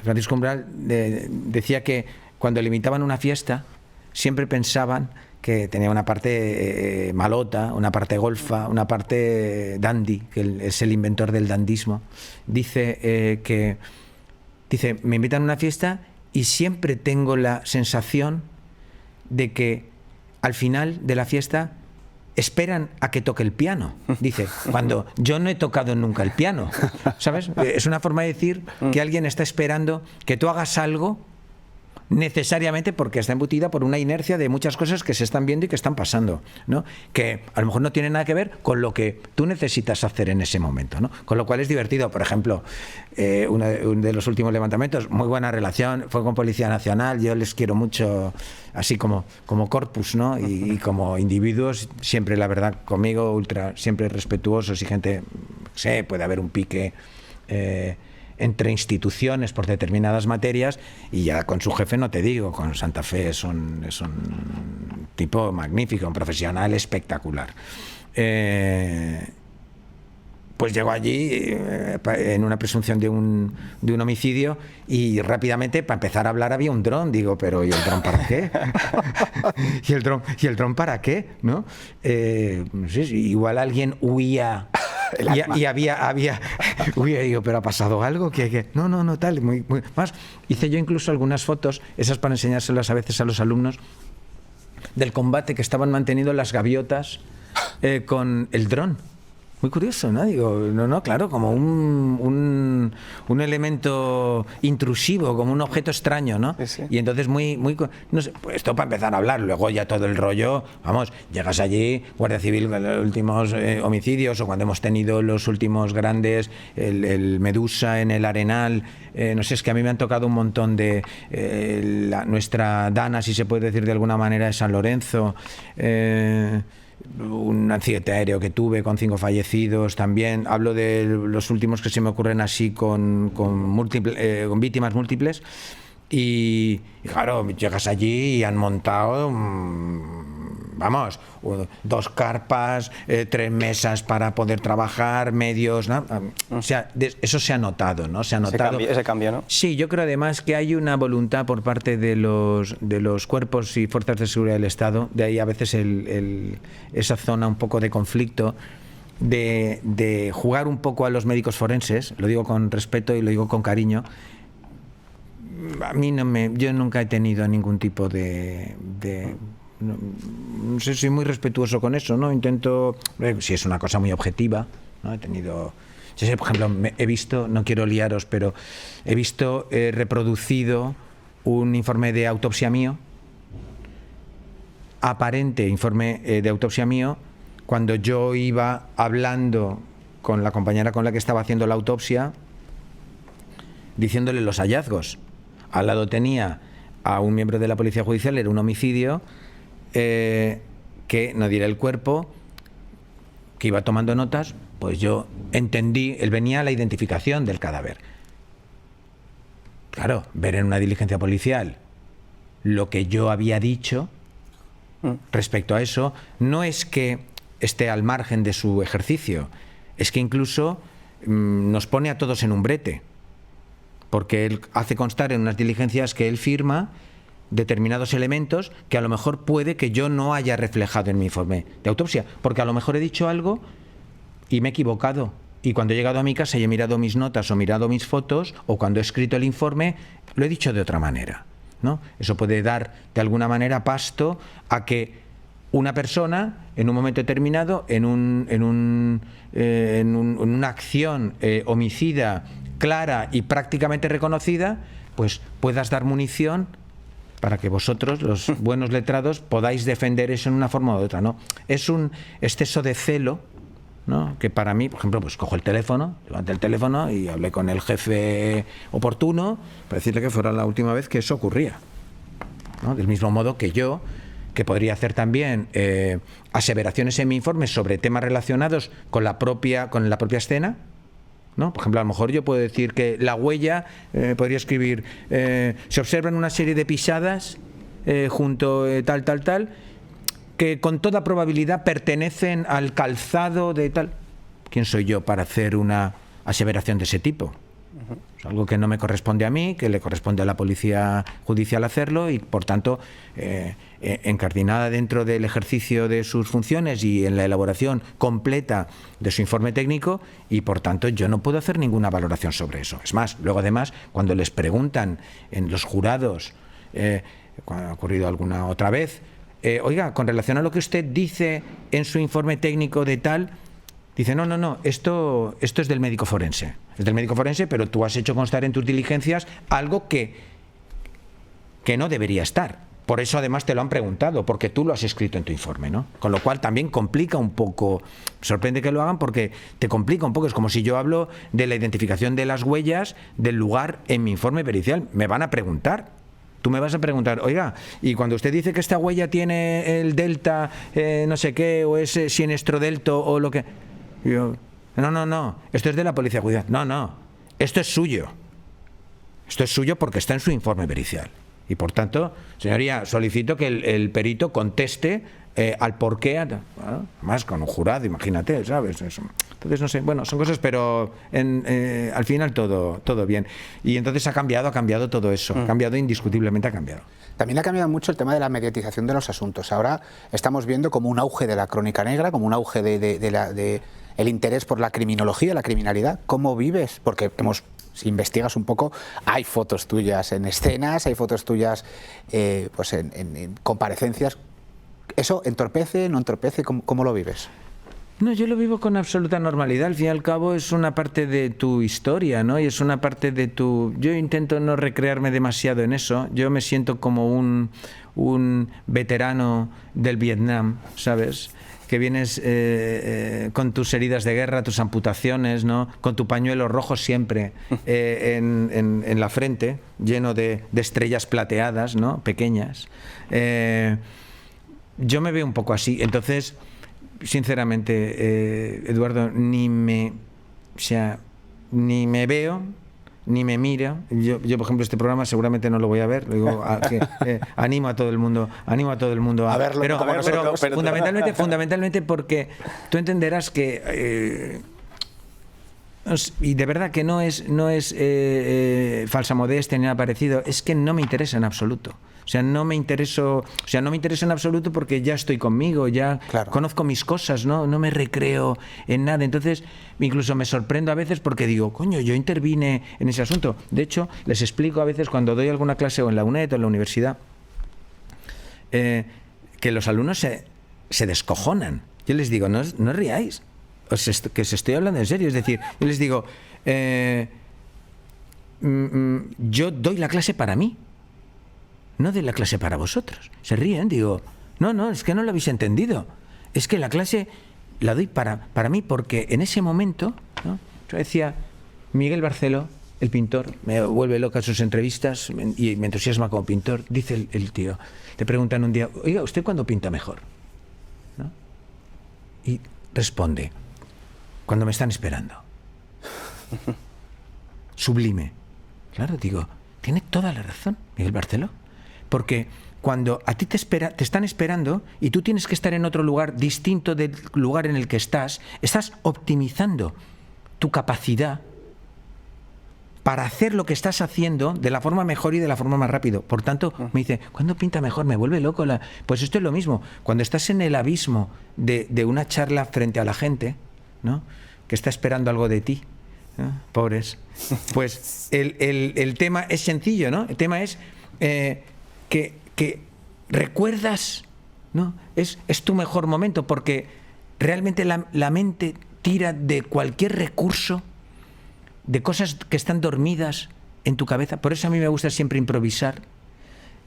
Francisco Umbral decía que cuando limitaban una fiesta, siempre pensaban que tenía una parte malota, una parte golfa, una parte dandy, que es el inventor del dandismo. Dice me invitan a una fiesta y siempre tengo la sensación de que al final de la fiesta esperan a que toque el piano. Dice, cuando yo no he tocado nunca el piano, ¿sabes? Es una forma de decir que alguien está esperando que tú hagas algo necesariamente porque está embutida por una inercia de muchas cosas que se están viendo y que están pasando, ¿no? Que a lo mejor no tienen nada que ver con lo que tú necesitas hacer en ese momento, ¿no? Con lo cual es divertido. Por ejemplo, uno de los últimos levantamientos, muy buena relación, fue con Policía Nacional. Yo les quiero mucho, así como corpus, ¿no? Y como individuos, siempre, la verdad, conmigo, siempre respetuosos y gente, puede haber un pique entre instituciones por determinadas materias, y ya con su jefe no te digo, con Santa Fe es un tipo magnífico, un profesional espectacular. Pues llegó allí en una presunción de un homicidio y rápidamente, para empezar a hablar, había un dron. Digo, pero ¿y el dron para qué? ¿Y el dron para qué? ¿No? No sé, igual alguien huía y había digo, pero ha pasado algo no tal, muy más. Hice yo incluso algunas fotos, esas para enseñárselas a veces a los alumnos, del combate que estaban manteniendo las gaviotas con el dron. Muy curioso, ¿no? Digo, claro, como un elemento intrusivo, como un objeto extraño, ¿no? Sí. Y entonces no sé, pues esto para empezar a hablar, luego ya todo el rollo, vamos, llegas allí, Guardia Civil, los últimos homicidios, o cuando hemos tenido los últimos grandes, el Medusa en el Arenal, no sé, es que a mí me han tocado un montón de nuestra Dana, si se puede decir de alguna manera, de San Lorenzo, un accidente aéreo que tuve con 5 fallecidos también. Hablo de los últimos que se me ocurren así con víctimas múltiples. Y claro, llegas allí y han montado, vamos, 2 carpas, 3 mesas para poder trabajar, medios, ¿no? O sea, eso se ha notado, ¿no? Se ha notado ese cambio, ¿no? Sí, yo creo además que hay una voluntad por parte de los cuerpos y fuerzas de seguridad del Estado, de ahí a veces esa zona un poco de conflicto, de jugar un poco a los médicos forenses, lo digo con respeto y lo digo con cariño. A mí yo nunca he tenido ningún tipo no sé, soy muy respetuoso con eso, ¿no? Intento, si es una cosa muy objetiva, ¿no? He tenido, yo sé, por ejemplo, he visto, no quiero liaros, pero he visto reproducido un informe de autopsia mío, aparente informe de autopsia mío, cuando yo iba hablando con la compañera con la que estaba haciendo la autopsia, diciéndole los hallazgos. Al lado tenía a un miembro de la Policía Judicial, era un homicidio, que no diré el cuerpo, que iba tomando notas, pues yo entendí, él venía a la identificación del cadáver. claro, ver en una diligencia policial lo que yo había dicho respecto a eso, no es que esté al margen de su ejercicio, es que incluso nos pone a todos en un brete, porque él hace constar en unas diligencias que él firma determinados elementos que a lo mejor puede que yo no haya reflejado en mi informe de autopsia, porque a lo mejor he dicho algo y me he equivocado, y cuando he llegado a mi casa y he mirado mis notas o mirado mis fotos, o cuando he escrito el informe lo he dicho de otra manera, ¿no? Eso puede dar de alguna manera pasto a que una persona en un momento determinado, en una acción homicida clara y prácticamente reconocida, pues puedas dar munición para que vosotros, los buenos letrados, podáis defender eso en una forma u otra, ¿no? Es un exceso de celo, ¿no? Que para mí, por ejemplo, pues cojo el teléfono, levanté el teléfono y hablé con el jefe oportuno para decirle que fuera la última vez que eso ocurría, ¿no? Del mismo modo que yo, que podría hacer también aseveraciones en mi informe sobre temas relacionados con la propia escena, ¿no? Por ejemplo, a lo mejor yo puedo decir que la huella, podría escribir, se observan una serie de pisadas junto tal, que con toda probabilidad pertenecen al calzado de tal. ¿Quién soy yo para hacer una aseveración de ese tipo? Es algo que no me corresponde a mí, que le corresponde a la policía judicial hacerlo, y por tanto encardinada dentro del ejercicio de sus funciones y en la elaboración completa de su informe técnico, y por tanto yo no puedo hacer ninguna valoración sobre eso. Es más, luego además cuando les preguntan en los jurados, cuando ha ocurrido alguna otra vez, oiga, con relación a lo que usted dice en su informe técnico de tal, dice, no, esto es del médico forense. Es del médico forense, pero tú has hecho constar en tus diligencias algo que no debería estar. Por eso además te lo han preguntado, porque tú lo has escrito en tu informe, ¿no? Con lo cual también complica un poco, sorprende que lo hagan porque te complica un poco. Es como si yo hablo de la identificación de las huellas del lugar en mi informe pericial. Me van a preguntar. Tú me vas a preguntar, oiga, y cuando usted dice que esta huella tiene el delta, no sé qué, o es sinestrodelto o lo que... Yo, no, esto es de la policía judicial. No, esto es suyo. Esto es suyo porque está en su informe pericial. Y por tanto, señoría, solicito que el perito conteste al porqué, más con un jurado, imagínate, ¿sabes? Eso. Entonces, no sé, bueno, son cosas, pero al final todo bien. Y entonces ha cambiado todo eso, ha cambiado indiscutiblemente, ha cambiado. También ha cambiado mucho el tema de la mediatización de los asuntos. Ahora estamos viendo como un auge de la crónica negra, como un auge de el interés por la criminología, la criminalidad. ¿Cómo vives? Porque si investigas un poco, hay fotos tuyas en escenas, hay fotos tuyas pues en comparecencias. ¿Eso entorpece, no entorpece? ¿Cómo lo vives? No, yo lo vivo con absoluta normalidad. Al fin y al cabo es una parte de tu historia, ¿no? Y es una parte de tu... Yo intento no recrearme demasiado en eso. Yo me siento como un veterano del Vietnam, ¿sabes? Que vienes con tus heridas de guerra, tus amputaciones, ¿no? Con tu pañuelo rojo siempre en la frente, lleno de estrellas plateadas, ¿no? Pequeñas. Yo me veo un poco así. Entonces, sinceramente, Eduardo, ni me veo, ni me mira. Yo, por ejemplo, este programa seguramente no lo voy a ver. Digo, animo a todo el mundo a verlo. Pero fundamentalmente porque tú entenderás que y de verdad que no es falsa modestia ni nada parecido, es que no me interesa en absoluto. O sea, no me interesa en absoluto porque ya estoy conmigo, ya conozco mis cosas, no me recreo en nada. Entonces, incluso me sorprendo a veces porque digo, coño, yo intervine en ese asunto. De hecho, les explico a veces cuando doy alguna clase o en la UNED o en la universidad, que los alumnos se descojonan. Yo les digo, no riáis, que os estoy hablando en serio. Es decir, yo les digo, yo doy la clase para mí, no doy la clase para vosotros. Se ríen, digo, no, es que no lo habéis entendido. Es que la clase la doy para mí porque en ese momento, ¿no? Yo decía, Miguel Barceló, el pintor, me vuelve loca sus entrevistas y me entusiasma como pintor. Dice el tío, te preguntan un día, oiga, ¿usted cuándo pinta mejor? ¿No? Y responde, cuando me están esperando. Sublime. Claro, digo, tiene toda la razón, Miguel Barceló. Porque cuando a ti te están esperando y tú tienes que estar en otro lugar distinto del lugar en el que estás optimizando tu capacidad para hacer lo que estás haciendo de la forma mejor y de la forma más rápido. Por tanto, me dice, ¿cuándo pinta mejor? Me vuelve loco. Pues esto es lo mismo. Cuando estás en el abismo de una charla frente a la gente, ¿no?, que está esperando algo de ti, ¿no?, pobres, pues el tema es sencillo, ¿no? El tema es que recuerdas, ¿no? Es tu mejor momento, porque realmente la mente tira de cualquier recurso, de cosas que están dormidas en tu cabeza. Por eso a mí me gusta siempre improvisar,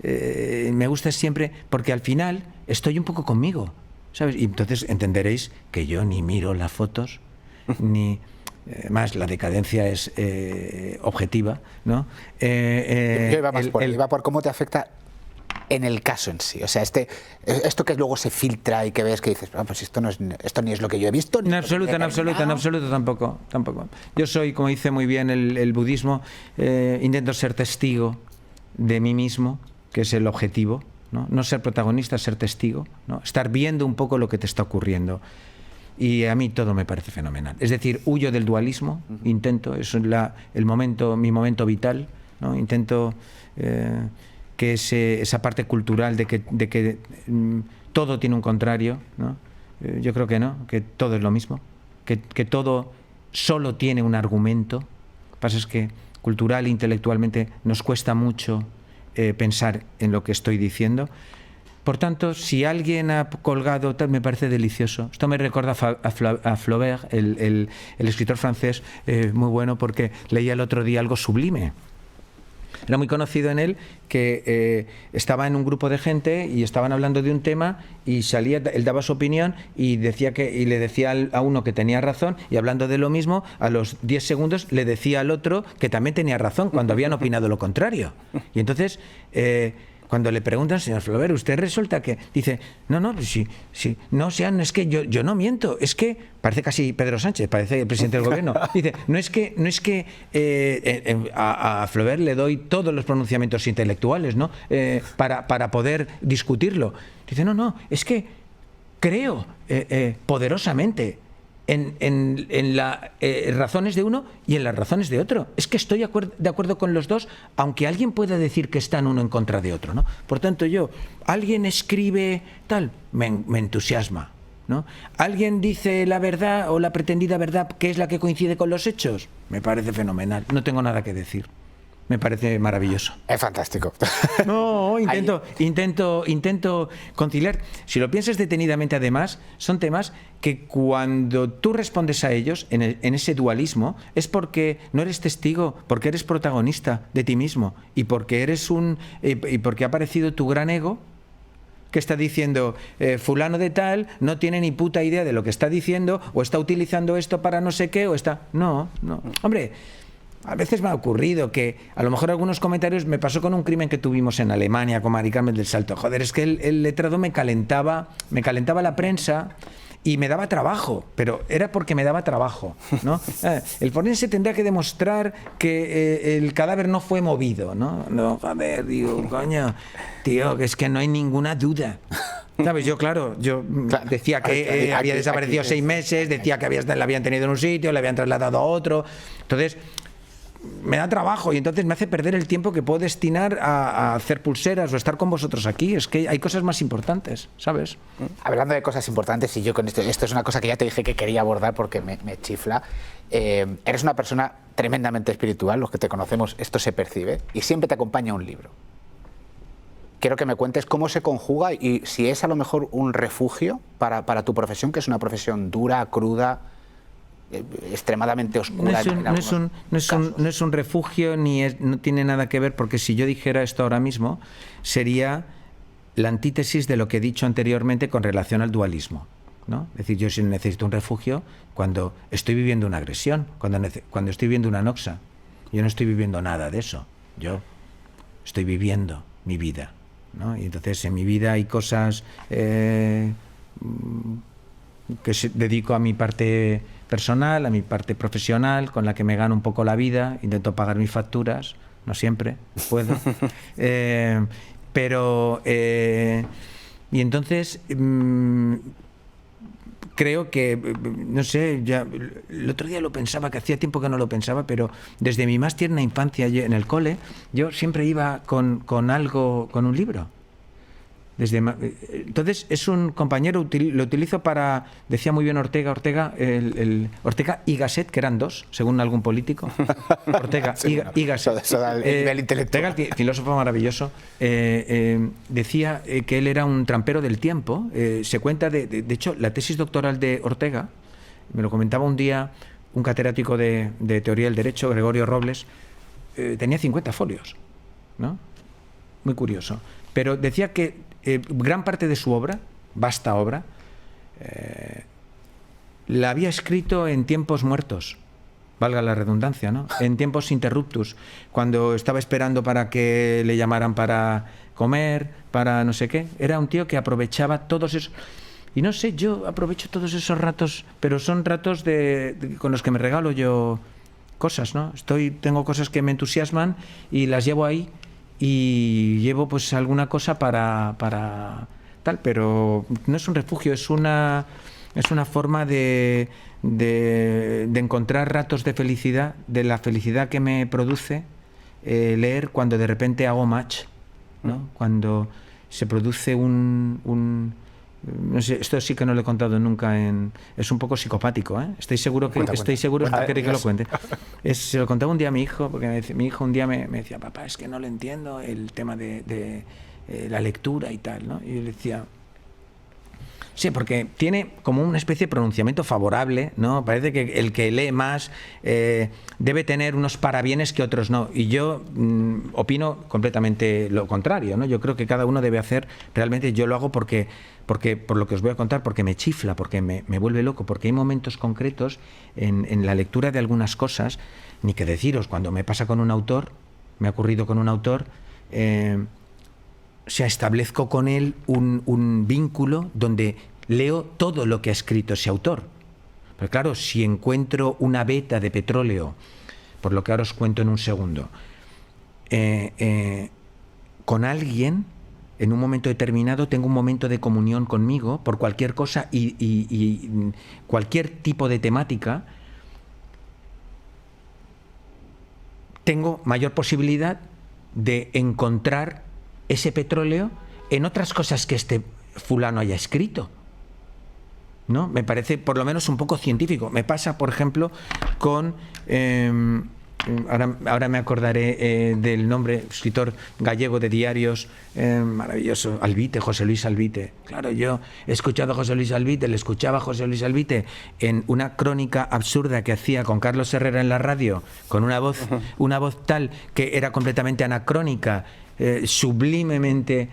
me gusta siempre, porque al final estoy un poco conmigo, ¿sabes? Y entonces entenderéis que yo ni miro las fotos, ni... más la decadencia es objetiva, ¿no? Yo iba más iba por cómo te afecta en el caso en sí. O sea, esto que luego se filtra y que ves que dices, pues esto ni es lo que yo he visto. En absoluto tampoco. Yo soy, como dice muy bien el budismo, intento ser testigo de mí mismo, que es el objetivo, ¿no? No ser protagonista, ser testigo, ¿no? Estar viendo un poco lo que te está ocurriendo. Y a mí todo me parece fenomenal. Es decir, huyo del dualismo, intento, es mi momento vital, ¿no? Intento que esa parte cultural de que todo tiene un contrario, ¿no? Yo creo que no, que todo es lo mismo, que todo solo tiene un argumento. Lo que pasa es que cultural e intelectualmente nos cuesta mucho pensar en lo que estoy diciendo. Por tanto, si alguien ha colgado tal, me parece delicioso. Esto me recuerda a Flaubert, el escritor francés, muy bueno, porque leía el otro día algo sublime. Era muy conocido en él que estaba en un grupo de gente y estaban hablando de un tema y él daba su opinión y le decía a uno que tenía razón, y hablando de lo mismo, a los 10 segundos le decía al otro que también tenía razón cuando habían opinado lo contrario. Y entonces... cuando le preguntan, señor Flaubert, usted resulta que dice, no, sí, no, o sea, no es que yo no miento, es que parece casi Pedro Sánchez, parece el presidente del gobierno. Dice, no es que a Flaubert le doy todos los pronunciamientos intelectuales, ¿no? Para poder discutirlo. Dice, no, es que creo poderosamente en las razones de uno y en las razones de otro. Es que estoy de acuerdo con los dos, aunque alguien pueda decir que están uno en contra de otro, ¿no? Por tanto, alguien escribe tal, me entusiasma, ¿no? Alguien dice la verdad o la pretendida verdad, que es la que coincide con los hechos, me parece fenomenal, no tengo nada que decir. Me parece maravilloso. Es fantástico. No, intento conciliar. Si lo piensas detenidamente, además, son temas que cuando tú respondes a ellos en ese dualismo es porque no eres testigo, porque eres protagonista de ti mismo y porque porque ha aparecido tu gran ego que está diciendo fulano de tal no tiene ni puta idea de lo que está diciendo, o está utilizando esto para no sé qué, o está... No. Hombre, a veces me ha ocurrido que a lo mejor algunos comentarios, me pasó con un crimen que tuvimos en Alemania con Mari Carmen del Salto. Joder, es que el letrado me calentaba la prensa y me daba trabajo, pero era porque me daba trabajo, ¿no? El forense tendrá que demostrar que el cadáver no fue movido, ¿no? No, joder, digo, coño, tío, que es que no hay ninguna duda. ¿Sabes? Yo decía que había desaparecido 6 meses, decía que la habían tenido en un sitio, le habían trasladado a otro. Entonces, me da trabajo y entonces me hace perder el tiempo que puedo destinar a hacer pulseras o estar con vosotros aquí. Es que hay cosas más importantes, ¿sabes? Hablando de cosas importantes, y yo con esto es una cosa que ya te dije que quería abordar porque me chifla. Eres una persona tremendamente espiritual, los que te conocemos, esto se percibe, y siempre te acompaña un libro. Quiero que me cuentes cómo se conjuga y si es a lo mejor un refugio para tu profesión, que es una profesión dura, cruda, extremadamente oscura. No es un refugio, no tiene nada que ver, porque si yo dijera esto ahora mismo sería la antítesis de lo que he dicho anteriormente con relación al dualismo, ¿no? Es decir, yo sí necesito un refugio cuando estoy viviendo una agresión, cuando estoy viviendo una noxa. Yo no estoy viviendo nada de eso, yo estoy viviendo mi vida, ¿no? Y entonces en mi vida hay cosas que dedico a mi parte personal, a mi parte profesional, con la que me gano un poco la vida, intento pagar mis facturas, no siempre puedo. Pero y entonces creo que, no sé, ya el otro día lo pensaba, que hacía tiempo que no lo pensaba, pero desde mi más tierna infancia en el cole, yo siempre iba con algo, con un libro. Entonces es un compañero, lo utilizo para, decía muy bien Ortega y Gasset, que eran dos, según algún político. Ortega y Gasset. Eso da el nivel intelectual. Ortega, el filósofo maravilloso, decía que él era un trampero del tiempo. Se cuenta, de hecho, la tesis doctoral de Ortega, me lo comentaba un día un catedrático de teoría del derecho, Gregorio Robles, tenía 50 folios, ¿no? Muy curioso. Pero decía que gran parte de su obra, vasta obra, la había escrito en tiempos muertos, valga la redundancia, ¿no? En tiempos interruptus, cuando estaba esperando para que le llamaran para comer, para no sé qué. Era un tío que aprovechaba todos esos... Y no sé, yo aprovecho todos esos ratos, pero son ratos con los que me regalo yo cosas, ¿no? Tengo cosas que me entusiasman y las llevo ahí. Y llevo pues alguna cosa para tal, pero no es un refugio, es una forma de encontrar ratos de felicidad, de la felicidad que me produce leer cuando de repente hago match, ¿no? Cuando se produce no sé, esto sí que no lo he contado nunca, es un poco psicopático, ¿eh? Estoy seguro que quiere que lo cuente. Se lo contaba un día a mi hijo, porque mi hijo un día me decía, papá, es que no lo entiendo, el tema de la lectura y tal, ¿no? Y yo le decía, sí, porque tiene como una especie de pronunciamiento favorable, ¿no? Parece que el que lee más debe tener unos parabienes que otros no. Y yo opino completamente lo contrario, ¿no? Yo creo que cada uno debe hacer, realmente yo lo hago porque por lo que os voy a contar, porque me chifla, porque me vuelve loco, porque hay momentos concretos en la lectura de algunas cosas, ni que deciros, cuando me pasa con un autor, me ha ocurrido con un autor, establezco con él un vínculo donde leo todo lo que ha escrito ese autor. Pero claro, si encuentro una veta de petróleo, por lo que ahora os cuento en un segundo, con alguien, en un momento determinado, tengo un momento de comunión conmigo por cualquier cosa y cualquier tipo de temática, tengo mayor posibilidad de encontrar ese petróleo en otras cosas que este fulano haya escrito, ¿no? Me parece por lo menos un poco científico. Me pasa, por ejemplo, con... ahora me acordaré del nombre, escritor gallego de diarios, maravilloso, Albite, José Luis Albite. Claro, yo he escuchado a José Luis Albite, le escuchaba a José Luis Albite en una crónica absurda que hacía con Carlos Herrera en la radio, con una voz tal que era completamente anacrónica, sublimemente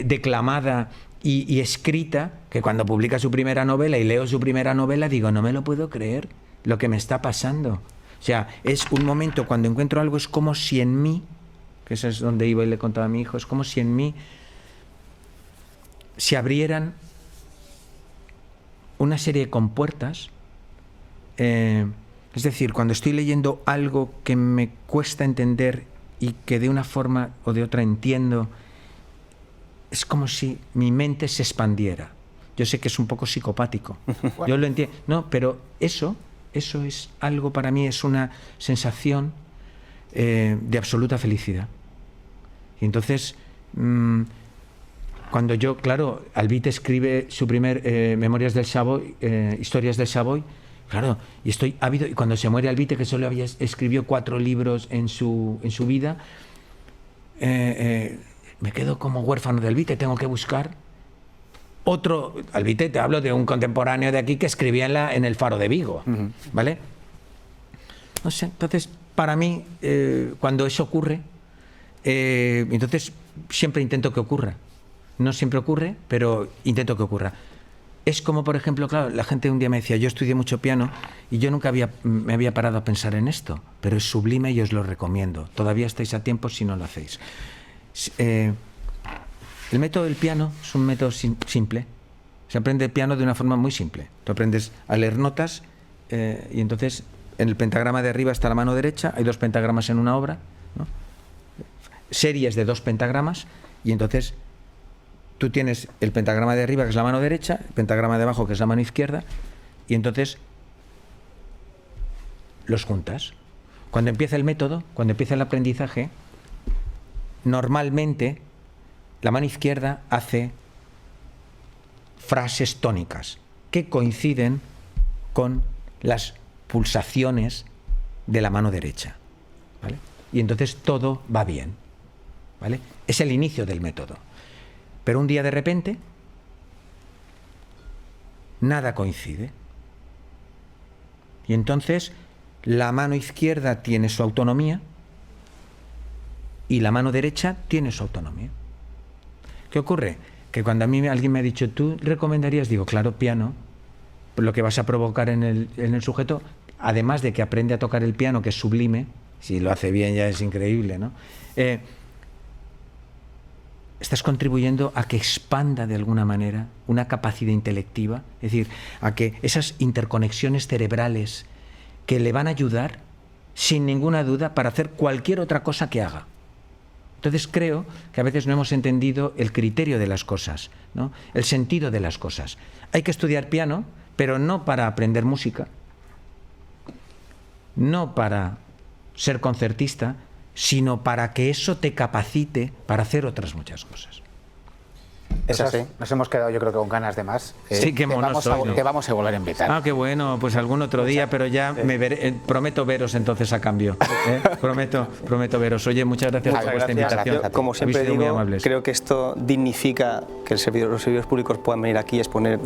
declamada y escrita, que cuando publica su primera novela y leo su primera novela digo, no me lo puedo creer lo que me está pasando. O sea, es un momento, cuando encuentro algo, es como si en mí, que eso es donde iba y le contaba a mi hijo, es como si en mí se abrieran una serie de compuertas. Es decir, cuando estoy leyendo algo que me cuesta entender y que de una forma o de otra entiendo, es como si mi mente se expandiera. Yo sé que es un poco psicopático, yo lo entiendo, no, pero eso es algo, para mí es una sensación de absoluta felicidad. Y entonces, cuando yo, claro, Albite escribe su primer Memorias del Savoy, Historias del Savoy, claro, y estoy ávido, y cuando se muere Albite, que solo escribió 4 libros en su vida, me quedo como huérfano de Albite, tengo que buscar otro. Albite, te hablo de un contemporáneo de aquí que escribía en el Faro de Vigo, ¿vale? No sé, entonces, para mí, cuando eso ocurre, entonces siempre intento que ocurra. No siempre ocurre, pero intento que ocurra. Es como, por ejemplo, claro, la gente un día me decía, yo estudié mucho piano y yo nunca me había parado a pensar en esto, pero es sublime y os lo recomiendo. Todavía estáis a tiempo si no lo hacéis. El método del piano es un método simple. Se aprende el piano de una forma muy simple. Tú aprendes a leer notas y entonces en el pentagrama de arriba está la mano derecha, hay 2 pentagramas en una obra, ¿no? Series de 2 pentagramas, y entonces tú tienes el pentagrama de arriba, que es la mano derecha, el pentagrama de abajo, que es la mano izquierda, y entonces los juntas. Cuando empieza el método, cuando empieza el aprendizaje, normalmente la mano izquierda hace frases tónicas que coinciden con las pulsaciones de la mano derecha, ¿vale? Y entonces todo va bien, ¿vale? Es el inicio del método. Pero un día de repente nada coincide. Y entonces la mano izquierda tiene su autonomía y la mano derecha tiene su autonomía. ¿Qué ocurre? Que cuando a mí alguien me ha dicho, ¿tú recomendarías? Digo, claro, piano. Lo que vas a provocar en el sujeto, además de que aprende a tocar el piano, que es sublime, si lo hace bien ya es increíble, ¿no? Estás contribuyendo a que expanda de alguna manera una capacidad intelectiva, es decir, a que esas interconexiones cerebrales que le van a ayudar, sin ninguna duda, para hacer cualquier otra cosa que haga. Entonces creo que a veces no hemos entendido el criterio de las cosas, ¿no? El sentido de las cosas. Hay que estudiar piano, pero no para aprender música, no para ser concertista, sino para que eso te capacite para hacer otras muchas cosas. Es así. Nos hemos quedado, yo creo que con ganas de más. Sí, qué mono soy, ¿no? Te vamos a volver a invitar. Ah, qué bueno, pues algún otro día, pero ya me veré, prometo veros entonces a cambio. Prometo veros. Oye, muchas gracias por vuestra invitación. Yo, como siempre Habéis sido muy digo, amables. creo que esto dignifica que los servidores públicos puedan venir aquí y exponer